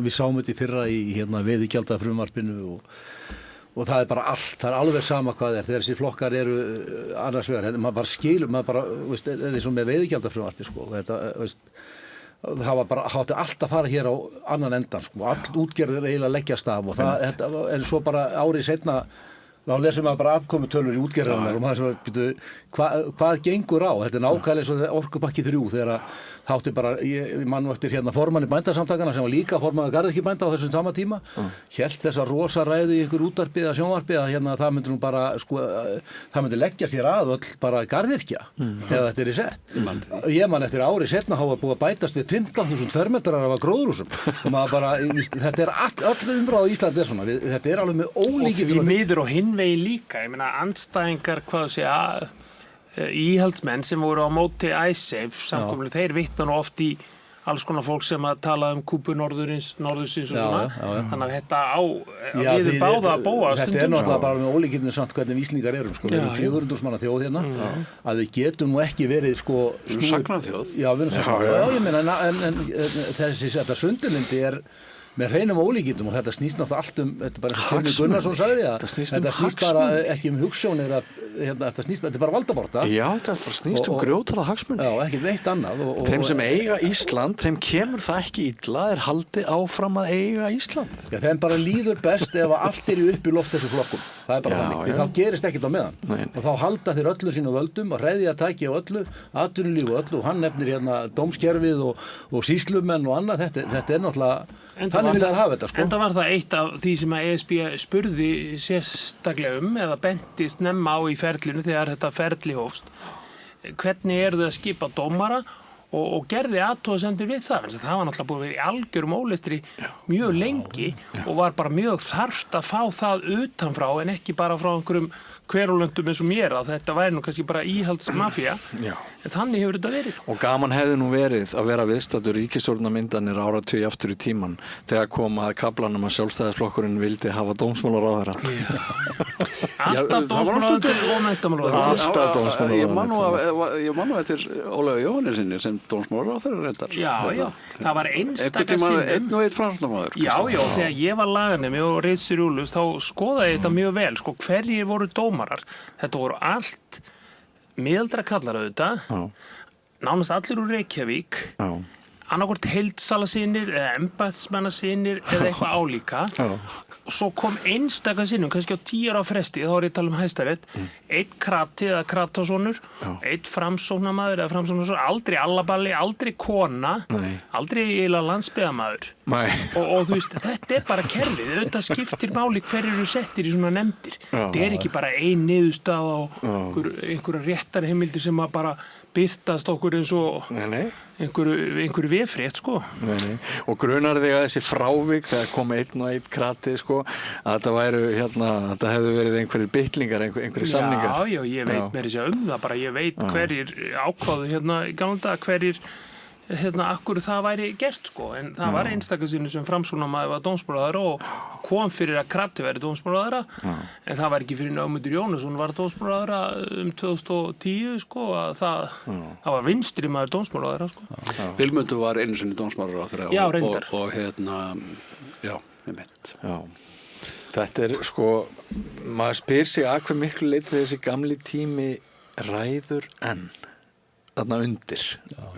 við sáum þetta í fyrra í veiðigjaldafrumvarpinu og það er bara allt, það er alveg sama hvað þegar þessi flokkar eru annars vegar, maður bara skilur, veist, það er svo með veiðigjaldafrumvarpi sko, þetta, veist, það var bara, hátti allt að fara hér á annan endan sko, all útgerðir eiginlega leggjast af og en svo bara árið seinna þá lesum maður bara afkomutölur í útgerðarinnar og maður svo, hvað gengur á? Þetta er nákvæmlega eins og orkupakki 3 þegar hátti bara, ég man nú eftir formanni bændasamtakana sem var líka formaður garðyrkjubænda á þessum sama tíma, hélt þessa rosa ræðu í ykkur útvarpi eða sjónvarpi að það myndi nú bara, sko, það myndi leggjast hér að öll bara garðyrkja eða þetta er í sett. Ég man eftir ári setna hafa búið að bætast við 15.000 fermetrar af gróðurhúsum og maður bara, þetta er öll umræða í Íslandi svona, þetta er alveg með ólíkindum. Og því miður og hinvegi líka, ég meina andstæðingar hvað sé íhaldsmenn sem voru á móti IceSafe samkomlu, þeir vitna nú oft í alls konar fólk sem að tala kúpu norðursins og svona, þannig að þetta við báða að bóa stundum. Þetta er náttúrulega bara með ólíkindum samt hvernig Íslendingar erum, sko, við erum 400 manna þjóð hérna, að við getum nú ekki verið, sko, sagnaþjóð. Já, við erum sagnaþjóð, ég meina, en þetta sundurlindi er með hreinum ólíkindum og þetta snýst náttúrulega allt þetta bara eins og Stefán Gunnarsson sagði þetta snýst bara ekki hugsjónir þetta er bara valdaborta. Já, þetta bara snýst grjótara hagsmuni. Já, ekki neitt annað. Þeim sem eiga Ísland, þeim kemur það ekki illa, haldið áfram að eiga Ísland. Já, þeim bara líður best ef allt er upp í loft þessu flokkum. Það er bara þannig, þá gerist ekkert á meðan. Og þá halda þeir öllu sínu völdum og hreðja tæki á öllu, atvinnulíf og öllu og hann nefnir dómskerfið og sýslumenn og annað, þetta er náttúrulega þannig vilja að hafa þetta sko. Enda var það eitt af því sem að ESB spurði sérstaklega eða benti snemma á í ferlinu þegar þetta ferli hófst. Hvernig eru þau að skipa dómara og gerði athugasemdir við það. Það var náttúrulega búið í algjörum ólestri mjög lengi og var bara mjög þarft að fá það utanfrá en ekki bara frá einhverjum hverulöndum eins og mér að þetta væri nú kannski bara íhaldsmafía en þannig hefur þetta verið. Og gaman hefði nú verið að vera viðstaddur ríkisstjórnarmyndanir áratugi aftur í tíman þegar kom að kaflanum að Sjálfstæðisflokkurinn vildi hafa dómsmálaráðherra. Alltaf dómsmálaráðherra og menntamálaráðherra. Alltaf dómsmálaráðherra. Ég man nú eftir Ólafur Jóhannesinni sem dómsmálaráðherra reyndar. Já, það var einstaka sinnum. Einn og einn framsóknarmaður. Já, þegar ég var laganemi og ritstjóri Úlfs þá skoðaði þetta mjög vel, sko, hverjir voru dómarar. Þetta voru allt miðaldra kallar auðvitað, nánast allir úr Reykjavík, annarkvort heildsalasinir eða embættismannasynir eða eitthvað álíka og svo kom einstaka sinnum, kannski á 10 ára fresti, þá er ég að tala um Hæstarétt, einn krati eða kratasonur, einn framsóknarmaður eða framsóknarsonur, aldrei allaballi, aldrei kona, aldrei eiginlega landsbyggðarmaður. Og þú veist, þetta er bara kerfið, auðvitað skiptir máli hverju eru settir í svona nefndir. Þetta er ekki bara ein niðurstaða á einhverja réttarheimildir sem að bara birtast okkur eins og einhverju veffrétt, sko. Og grunar þig að þessi frávik þegar kom einn og einn krati, sko, að þetta væru, þetta hefðu verið einhverjir bitlingar, einhverjir samningar? Já, ég veit meira sér það bara, ég veit hverjir ákváðu í gamla daga, hverjir akkur það væri gert, sko, en það var einstakasinu sem framsóknarmaður var dómsmálaráðherra og kom fyrir að krati væri dómsmálaráðherra, en það var ekki fyrir Ögmundur Jónasson var dómsmálaráðherra 2010, sko, að það var vinstri maður dómsmálaráðherra, sko. Vilmundur var einu sinni dómsmálaráðherra og já, ég meint. Já. Þetta sko, maður spyr sig að hve miklu leyti þessi gamli tími ræður enn þarna undir.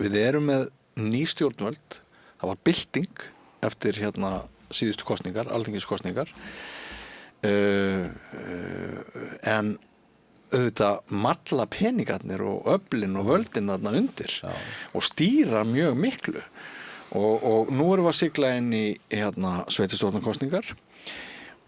Við erum með ný stjórnvöld, það var bylting eftir síðustu kosningar, alþingiskosningar, en auðvitað malla peningarnir og öflin og völdin þarna undir og stýra mjög miklu og nú erum við að sigla inn í sveitarstjórnarkosningar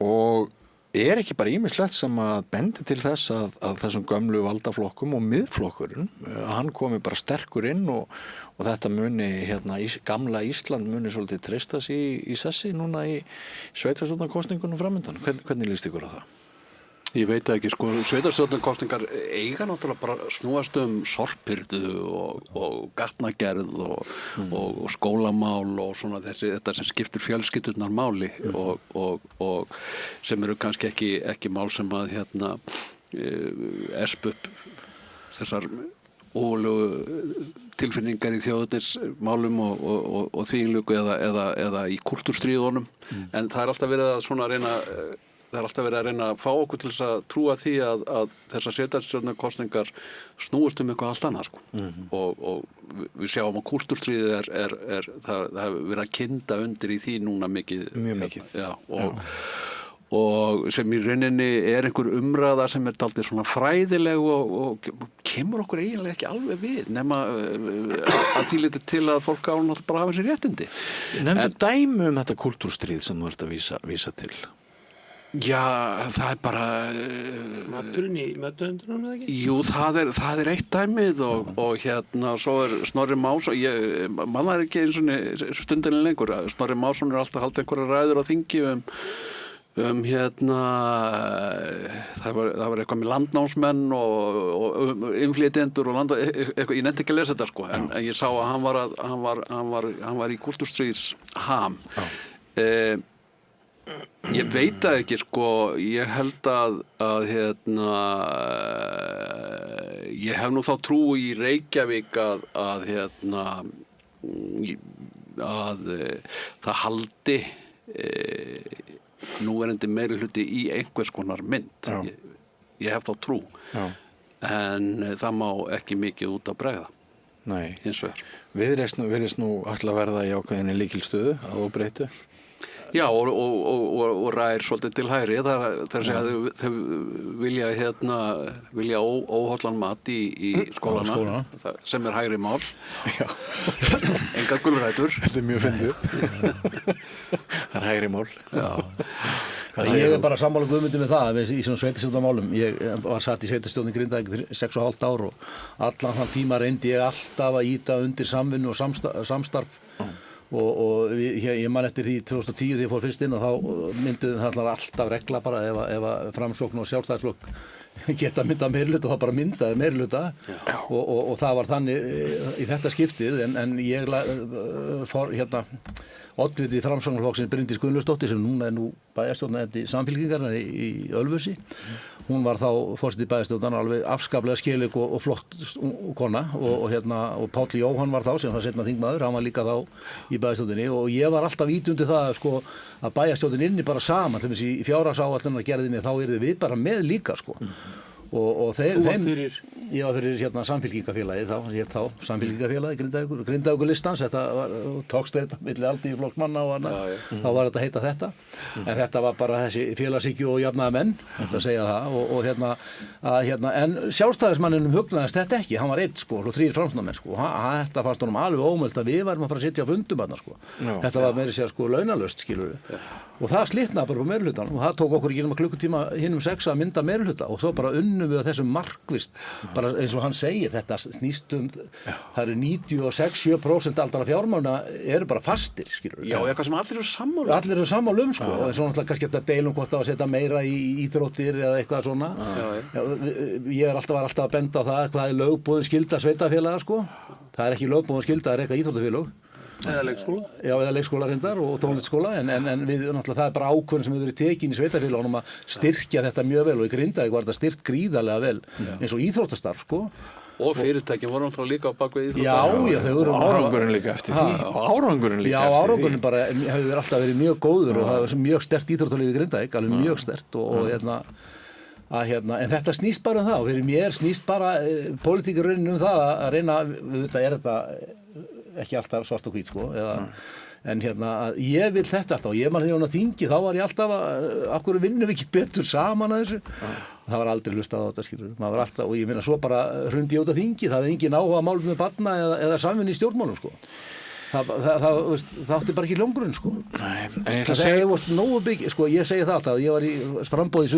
og er ekki bara ýmislegt sem að bendi til þess að þessum gömlu valdaflokkum og miðflokkurinn, hann komi bara sterkur inn og þetta muni gamla Ísland muni svolítið treysta sig í sessi núna í sveitarstjórnarkosningunum framöndan. Hvernig líst ykkur á það? Ég veit ekki, sko, sveitarstjórnarkosningar eiga náttúrulega bara snúast sorphirðu og gatnagerð og skólamál og svona þetta sem skiptir fjölskyldurnar máli og sem eru kannski ekki mál sem að esp upp þessar ólegu tilfinningar í þjóðernismálum og þvílíku eða í kultúrstríðunum, en það er alltaf verið að svona reyna að fá okkur til þess að trúa því að þessar sveitarstjórnarkosningar snúist eitthvað allt annað, sko. Og við sjáum að kultúrstríðið það hefur verið að kynda undir í því núna mikið. Mjög mikið. Já, og sem í rauninni einhver umræða sem dálítið svona fræðileg og kemur okkur eiginlega ekki alveg við nema að því liti til að fólk á náttúrulega bara hafa sér réttindi. Nefndu dæmi þetta kultúrstríð sem þú ert að vísa til. Já, það er bara maturinn í mötuundunum eða ekki? Jú, það er eitt dæmið og svo er Snorri Másson, mann er ekki eins og stundinni lengur, Snorri Másson er alltaf haldið einhverja ræður á þingi það var eitthvað með landnámsmenn og innflytjendur og eitthvað, ég nefndi ekki að lesa þetta, sko, en ég sá að hann var í kultúrstríðsham. Ég veit það ekki, sko, ég held að ég hef nú þá trú í Reykjavík að það haldi núverandi meirihluti í einhvers konar mynd. Ég hef þá trú. En það má ekki mikið út að bregða. Nei. Hins vegar. Virðist nú ætla að verða í ákveðinni lykilstöðu að óbreyttu. Já, og ræðir svolítið til hægri. Þess að þau vilja óhollan mat í skólana, sem hægri mál. Engar gulrætur. Þetta er mjög fyndið. Það hægri mál. Já. Ég bara sammála Guðmundi með það í svona sveitarstjórnarmálum. Ég var satt í sveitarstjórn í Grindavík 6,5 ár og allan þann tíma reyndi ég alltaf að ýta undir samvinnu og samstarf. Og ég man eftir því 2010 þegar ég fór fyrst inn og þá mynduðum það alltaf regla bara ef að Framsókn og Sjálfstæðisflokk geta myndað meirihluta þá bara myndaði meirihluta og það var þannig í þetta skiptið en ég fór oddviti Framsóknarflokksins Bryndís Gunnlaugsdóttir sem núna er nú bæjarstjórnarnefnd Samfylkingarinnar í Ölfusi. Hún var þá forseti bæjarstjórnar alveg afskaplega skeleg og flott kona og Páll Jóhann var þá sem var seinna þingmaður, hann var líka þá í bæjarstjórninni og ég var alltaf ítundi það sko að bæjarstjórnin inni bara saman, til dæmis í fjárhagsáætlunargerðinni þá yrði við bara með líka sko. og þeim fyrir? Ég var fyrir hérna samfylkingafélagið samfylkingafélagið Grindavíkur listans, þetta var tókst þetta milli aldi í flokksmanna og annað, þá var þetta heita þetta, en þetta var bara þessi félagshyggju og jafnaða menn, þetta segja það og en sjálfstæðismanninum hugnaðist þetta ekki, hann var einn sko, og 3 framsóknarmenn sko, þetta fannst honum alveg ómögulegt að við varum að fara að sitja á fundum þarna sko, þetta var meira sér sko launalaust skilur við. Og það slitnaði bara á meirihlutanum og það tók okkur ekki nema klukkutíma hinum 6 að mynda meirihluta og svo bara unnum við á þessum markvist, bara eins og hann segir, þetta snýst það eru 96-7% allra fjármagna eru bara fastir, skilur við. Já, eitthvað sem allir eru sammála. Allir eru sammála sko, og svo náttúrulega kannski þetta deilum hvort að setja meira í íþróttir eða eitthvað svona. Ég var alltaf að benda á það hvað er lögboðin skylda sveitarfélaga sko, það er ekki lögboðin skylda að reka íþróttafélög. Eða leikskóla? Já, eða leikskóla reyndar og tónlistarskóla, en við, náttúrulega, það er bara ákvörðun sem hefur verið tekin í sveitarfélögunum að styrkja þetta mjög vel og í Grindavík var þetta styrkt gríðarlega vel eins og íþróttastarf, sko. Og fyrirtækin voru náttúrulega líka á bakvið íþróttastarf. Já, þau voru árangurinn líka eftir því. Árangurinn bara hefur alltaf verið mjög góður og það er mjög sterkt íþróttalíf í Grindavík, alveg mjög sterkt og en þetta snýst bara það og fyrir mér snýst bara pólitíkurinn það að reyna, þetta er þetta ekki alltaf svart og hvít sko en ég vil þetta alltaf og ég man þegar á þingi þá var ég alltaf af hverju vinnum við ekki betur saman að þessu það var aldrei hlustað á þetta skilur maður var alltaf og ég meina svo bara hrundi ég út af þingi það er engin áhuga málum með barna eða samvinnu í stjórnmálum sko það átti bara ekki hljómgrunn sko. Nei, en ég ætla að segja ég segi það alltaf ég var í framboði í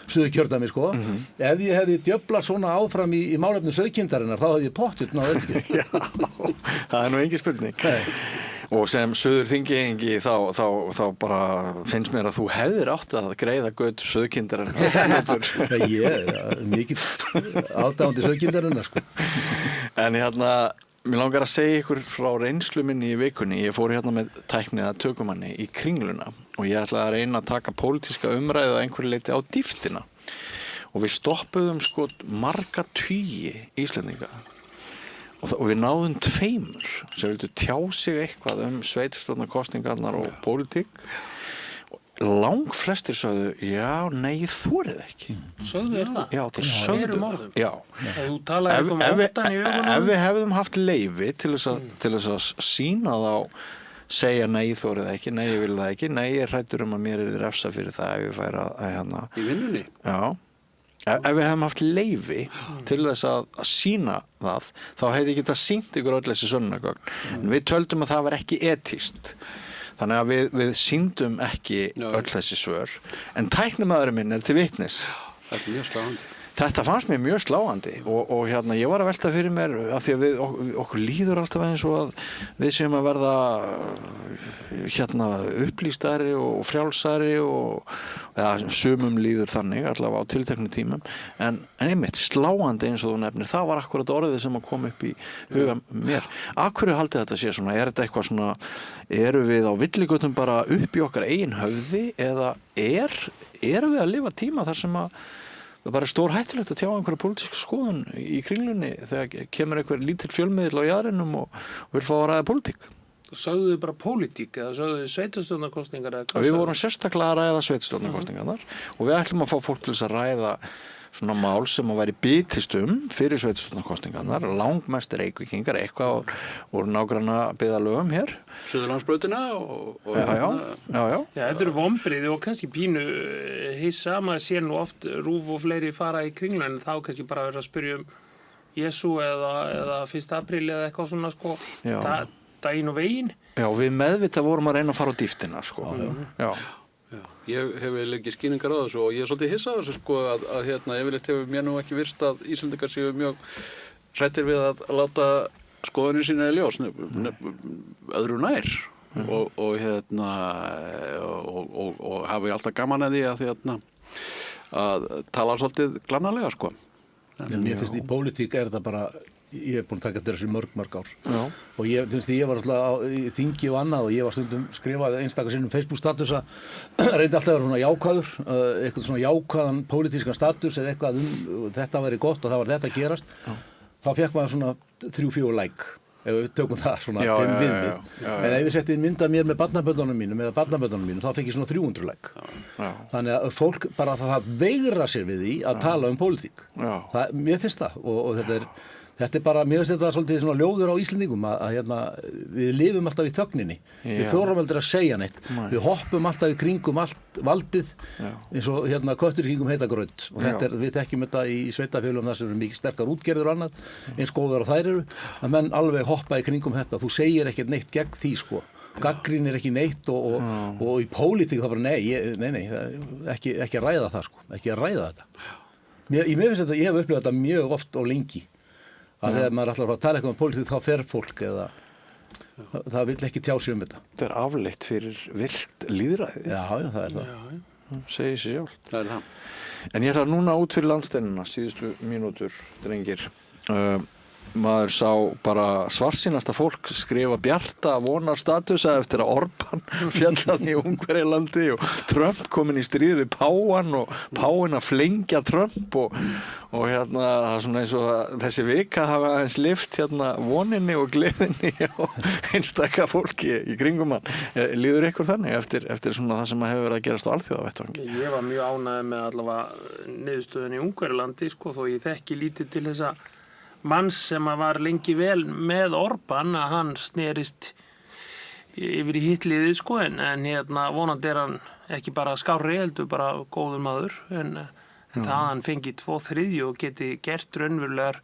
Suðurkjördæmi sko ef ég hefði djöflað svona áfram í málefnum sauðkindarinnar þá hefði ég pottið náðu Já, það er nú engin spurning og sem Suðurþingingi þá bara finnst mér að þú hefðir átt að greiða göt sauðkindarinnar mikið aðdáandi sauðkindarinnar sko en mér langar að segja ykkur frá reynslu minni í vikunni. Ég fór hérna með tækniða tökumanni í Kringluna og ég ætlaði að reyna að taka pólitíska umræðu að einhverju leyti á dýftina. Og við stoppuðum sko marga tugi Íslendinga og við náðum 2 sem vildu tjá sig eitthvað sveitarstjórnarkosningarnar og pólitík. Langflestir sögðu, já, nei, ég þorið ekki. Sögðu það? Já, þeir sögðu það. Já. Þú talaði um óttan í augunum? Ef við hefðum haft leyfi til þess að sýna þá, segja nei, ég þorið ekki, nei, ég vil það ekki, nei, ég er hræddur að mér er refsa fyrir það ef ég færi að Í vinnunni? Já. Ef við hefðum haft leyfi til þess að sýna það, þá hefði ég getað sýnt ykkur öll þessi sönnunargögn. En við töldum að það var ekki etískt. Þannig að við sýndum ekki öll þessi svör, en tæknimaðurinn minn er til vitnis. Þetta er mjög sláandi. Þetta fannst mér mjög sláandi og ég var að velta fyrir mér af því að okkur líður alltaf eins og að við séum að verða upplýstari og frjálsari og sumum líður þannig allavega á tilteknum tímum en einmitt sláandi eins og þú nefnir það var akkurat orðið sem að koma upp í huga mér. Af hverju haldið þetta sé svona? Er þetta eitthvað svona eru við á villigötum bara upp í okkar eigin höfði eða erum við að lifa tíma þar sem að það er bara stór hættulegt að tjá einhverja pólitíska skoðun í Kringlunni þegar kemur einhver lítill fjölmiðill á jaðrinum og vil fá að ræða pólitík. Sögðu þið bara pólitík eða sögðu þið sveitarstjórnarkosningar eða hvað? Við vorum sérstaklega að ræða sveitarstjórnarkosningarnar og við ætlum að fá fólk til þess að ræða svona mál sem að væri bitist fyrir sveitarstjórnarkosningarnar, langmest Reykvíkingar, eitthvað úr nágranna byggðarlögum hér. Suðurlandsbrautina Já. Já, þetta eru vonbrigði og kannski pínu hið sama sér nú oft RÚV og fleiri fara í Kringlu en þá kannski bara verið að spyrja Jesú eða 1. apríl eða eitthvað svona sko, daginn og veginn. Já, við meðvitað vorum að reyna að fara á dýftina sko. Já. Ég hef ekki skýringar á þessu og ég er svolítið hissa á þessu sko að yfirleitt hefur mér nú ekki virst að Íslendingar séu mjög hræddir við að láta skoðanir sína í ljós öðru nær og hafi alltaf gaman að því að tala svolítið glannalega sko. En mér finnst í pólitík er þetta bara ég búin að taka eftir þessu mörg ár og ég var alltaf í þingi og annað og ég var stundum skrifað einstaka sinnum Facebook status að reyndi alltaf að vera svona jákvæður eitthvað svona jákvæðan pólitískan status eða eitthvað þetta væri gott og það var þetta að gerast þá fekk maður svona 3-4 like ef við tökum það svona til viðmið. En ef ég setti mynda mér með barnabörnunum mínum eða barnabörnunum mínum, þá fekk ég svona 300 like. Þannig að fólk bara það veigra sér við því að tala pólitík. Mér finnst það og þetta bara, mér finnst þetta svolítið svona ljóður á Íslendingum að hérna, við lifum alltaf í þögninni. Við þorum aldrei að segja neitt. Við hoppum alltaf í kringum allt valdið eins og hérna köttur í kringum heita graut. Og þetta við þekkjum þetta í sveitafélögum þar sem eru mikið sterkar útgerðir og annað, eins góðar og þær eru, að menn alveg hoppa í kringum þetta. Þú segir ekkert neitt gegn því sko. Gagnrýnir ekki neitt og í pólitík þá bara nei, ekki að ræða það sko, ekki að ræða þetta. Mér finnst þetta, ég hef upplifað þetta mjög oft og lengi. Að þegar maður ætlar að tala eitthvað pólitík þá fer fólk eða það vill ekki tjá sig þetta. Þetta afleitt fyrir virkt lýðræði. Já, það það. Segir sig sjálf. Það það. En ég ætla núna út fyrir landsteinina, síðustu mínútur, drengir. Maður sá bara svartsýnasta fólk skrifa bjarta vonarstatusa eftir að Orbán fjallan í Ungverjalandi og Trump komin í stríð við Páan og Páin að flengja Trump og hérna það er svona eins og þessi vika hafa aðeins lyft hérna voninni og gleðinni á einstaka fólki í kringum hann. Líður ykkur þannig eftir svona það sem hefur verið að gerast á alþjóðavettvangi? Ég var mjög ánægður með allavega niðurstöðunni í Ungverjalandi sko, þó ég þekki lítið til þessa manns sem var lengi vel með Orbán að hann snerist yfir í hitliðið sko en hérna vonandi hann ekki bara skárri heldur bara góður maður en það hann fengi 2/3 og geti gert raunverulegar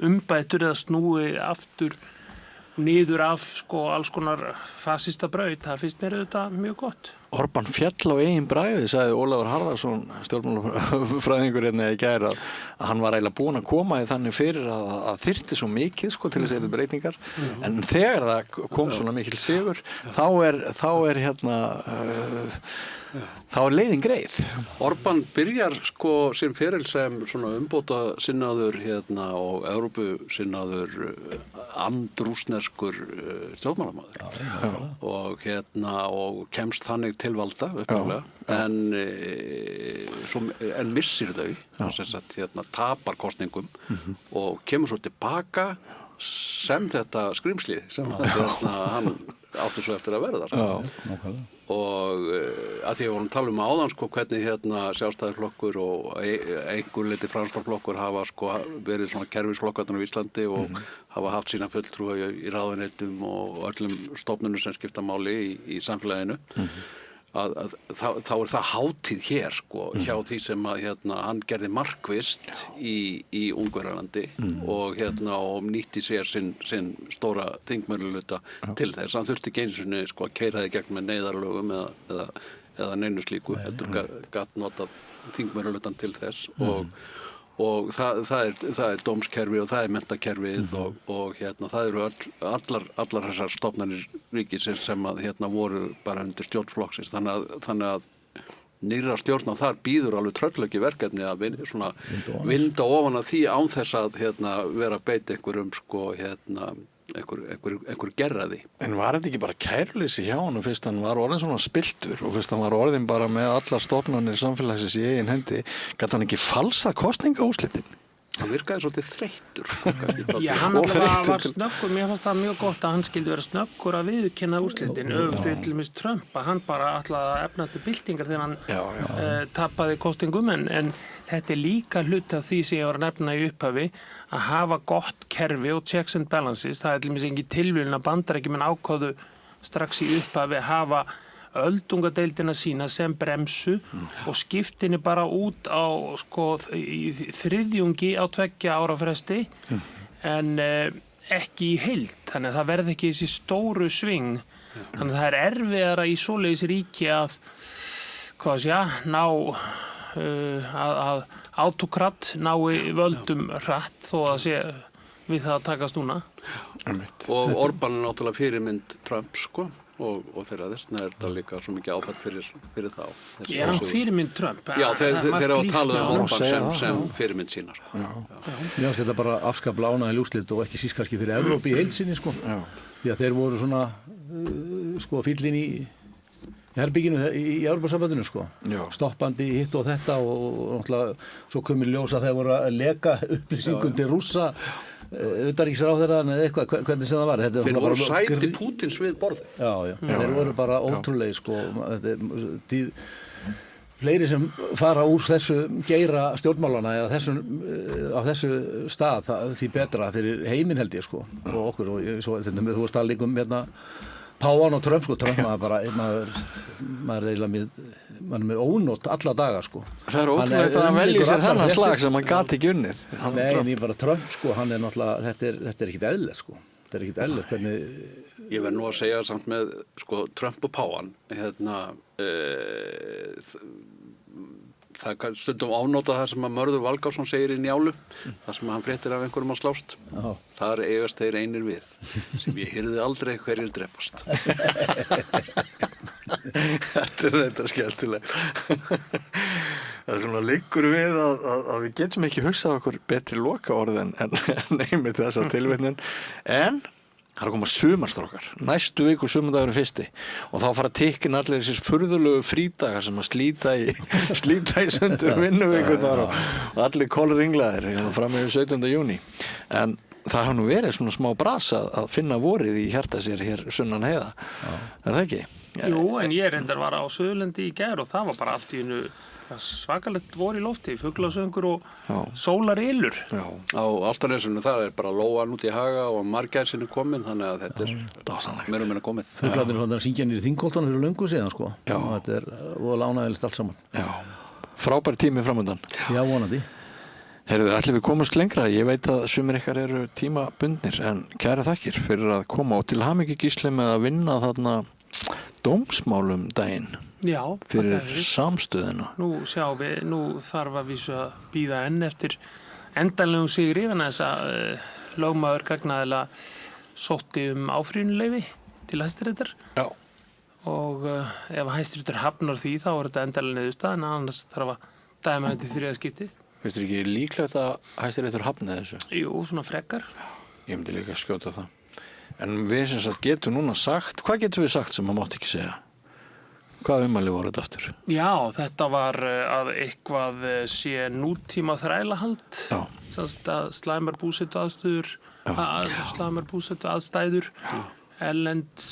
umbætur eða snúi aftur niður af sko alls konar fasista braut, það finnst mér auðvitað mjög gott. Orbán fjall á eigin bragði, sagði Ólafur Harðarson, stjórnmálafræðingur hérna í gær að hann var eiginlega búinn að koma í þannig fyrir að þyrfti svo mikið sko til þess að þetta breytingar. En þegar það kom svona mikil sigur, þá er hérna þá er leiðin greið. Orbán byrjar sko sinn feril sem svona umbóta sinnaður hérna og Evrópu sinnaður andrúsneskur stjórnmálamaður og hérna og kemst þannig til valda en missir þau sem sagt hérna tapar kosningum og kemur svo tilbaka sem þetta skrimsli sem hann átti svo eftir að verða þar. Og að því að við vorum að tala áðan sko hvernig hérna sjálfstæðisflokkur og einhver leyti framsóknarflokkur hafa sko verið svona kerfisflokkarnir á Íslandi og hafa haft sína fulltrúa í ráðuneytum og öllum stofnunum sem skipta máli í samfélaginu. Þá er það hátíð hér sko hjá því sem að hérna hann gerði markvisst í Ungverjalandi og hérna og nýtti sér sinn stóra þingmeirihluta til þess. Hann þurfti ekki einu sinni sko að keyra þig gegn með neyðarlögum eða neinu slíku heldur gat notað þingmeirihlutan til þess og það er dómskerfi og það er menntakerfið og hérna það eru allar þessar stofnanir ríkisins sem að hérna voru bara undir stjórnflokksins þannig að nýra stjórn þar býður alveg tröllauki verkefni að vinda ofan að því án þess að hérna vera að beita einhverjum sko hérna einhver gerraði. En var þetta ekki bara kæruleysi hjá hann fyrst hann var orðin svona spilltur og fyrst hann var orðin bara með allar stofnanir samfélagsins í eigin hendi, gat hann ekki falsað kosningaúrslitin? Hann virkaði svolítið þreyttur. Já, hann var snöggur, mér fannst það mjög gott að hann skildi vera snöggur að viðurkenna úrslitin öfugt við til dæmis Trump, að hann bara ætlaði að efna til byltingar þegar hann tapaði kosningum en þetta er líka hluti af því sem ég var að nefna í upphafi að hafa gott kerfi og checks and balances. Það er til dæmis engin tilviljun að Bandaríkjamenn ákváðu strax í upphafi að hafa öldungadeildina sína sem bremsu og skiptinni bara út á sko í þriðjungi á 2 ára fresti en ekki í heild, þannig að það verði ekki þessi stóru sving þannig að það er erfiðara í svoleiðis ríki að ná að autokrat nái völdum hratt þó að sé við það að takast núna. Og Orbán er náttúrulega fyrirmynd Trump sko og þeirra þessna er þetta líka svo mikið áfætt fyrir þá. Er hann fyrirmynd Trump? Já, þeir eru að tala Orbán sem fyrirmynd sína sko. Já, þetta er bara afskaplega ánægjuleg úrslit og ekki síst kannski fyrir Evrópu í heild sinni sko. Því að þeir voru svona sko fíllinn í herbygginu í Evrópusambandinu sko. Stoppandi hitt og þetta og náttúrulega svo komið ljós að þeir voru að leka upplýsingum til Rússa utanríkisráðherrann eða eitthvað, hvernig sem það var. Þeir voru sæti Pútins við borðið. Já, þeir voru bara ótrúlegir, sko. Fleiri sem fara úr þessu geira stjórnmálana eða á þessu stað, því betra fyrir heiminn held ég, sko, og okkur. Og svo, þú varst að líka hérna Páan og Trump, sko, Trump var bara, maður er með ónót alla daga, sko. Það er ótrúlega það að velja sér þennan slag sem hann gat ekki unnið. Nei, en ég bara Trump, sko, hann er náttúrulega, þetta er ekkit eðlilegt, sko. Þetta er ekkit eðlilegt, hvernig... Ég verð nú að segja samt með, sko, Trump og Páan, það stundum ánóta það sem að Mörður Valgárson segir í Njálu, það sem hann fréttir af einhverjum að slást. Þar eigast þeir einir við, sem ég heyrði aldrei hverjir drepast. Þetta er skemmtilegt. Það er svona liggur við að við getum ekki hugsað okkur betri lokaorð en einmitt þessa tilvitnun. En það er að koma sumarstrákar, næstu viku sumardagurinn 1. og þá fara tikkin allir þessir furðulegu frídagar sem að slíta í sundur vinnuvikurnar og allir kólringlaðir fram með 17. júní. En það hafa nú verið svona smá brasa að finna vorið í hjarta sér hér sunnan heiða. Er það ekki? Jú, en ég reyndar var á Suðurlendi í gær og það var bara allt í einu svakalegt vor í lofti, fuglasöngur og sólarilur. Á Álftanesinu það er bara lóan út í Haga og margæsin komin, þannig að þetta er meira og meira komið. Fuglarnir er að syngja niður í Þingholtan fyrir löngu síðan, sko. Og þetta er voðalega ánægilegt allt saman. Já, frábær tími framundan. Já, vonandi. Heyrðu, ætli við komumst lengra. Ég veit að sumir ykkar eru tímabundnir, en kæra þakkir fyrir að koma og til hamingju Gísli með að vinna þarna dómsmálum daginn. Já, fyrir samstöðuna. Nú sjáum við, nú þarf að vísu að bíða enn eftir endanlegum sigri, en þess að lögmaður gagnaðilega sótti áfrýjunarleyfi til Hæstaréttar. Já. Og ef Hæstaréttur hafnar því, þá er þetta endanlega niðurstaða, en annars þarf að dæma þetta í 3. skipti. Veistu ekki líklegt að Hæstaréttur hafni þessu? Jú, svona frekar. Ég myndi líka skjóta það. En við sem sagt getum núna sagt, hvað getum við sagt sem maður mátti ekki segja? Hvað ummæli voru þetta aftur? Já, þetta var að eitthvað sé nútíma þrælahald. Já. Sannst að slæmar búsetu aðstæður erlends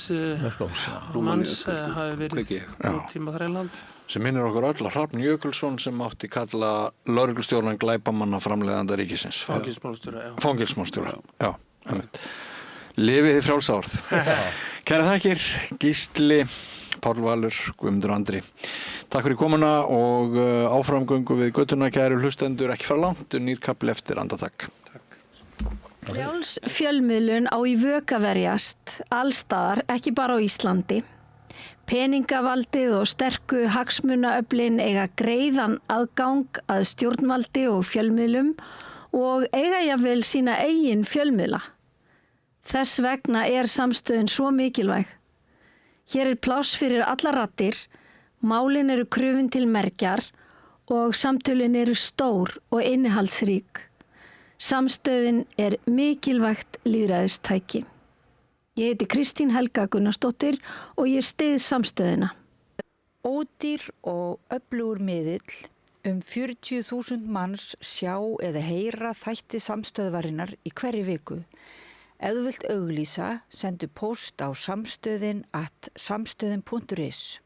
manns hafi verið nútíma þrælahald. Sem minnir okkur öll að Hrafn Jökulsson sem átti kalla lögreglustjóran glæpamanna framleiðanda ríkisins. Fangelsmálstjóra, já. Lifið í frjálsárð. Kæra þakkir, Gísli, Páll Valur, Guðmundur Andri. Takk fyrir komuna og áframgöngu við göttuna, kæru hlustendur, ekki fara langt, nýr kapli eftir andartak. Frjáls fjölmiðlun á í vök að verjast allstaðar, ekki bara á Íslandi. Peningavaldið og sterku hagsmunaöflin eiga greiðan aðgang að stjórnvaldi og fjölmiðlum og eiga jafnvel sína eigin fjölmiðla. Þess vegna er samstöðin svo mikilvæg. Hér er pláss fyrir allar raddir, málin eru krufin til mergjar og samtölin eru stór og innihaldsrík. Samstöðin er mikilvægt lýðræðistæki. Ég heiti Kristín Helga Gunnarsdóttir og ég styð samstöðina. Ódýr og öflugur miðill, 40.000 manns sjá eða heyra þætti samstöðvarinnar í hverri viku. Ef þú vilt auglýsa, sendu póst á samstöðin@samstöðin.is.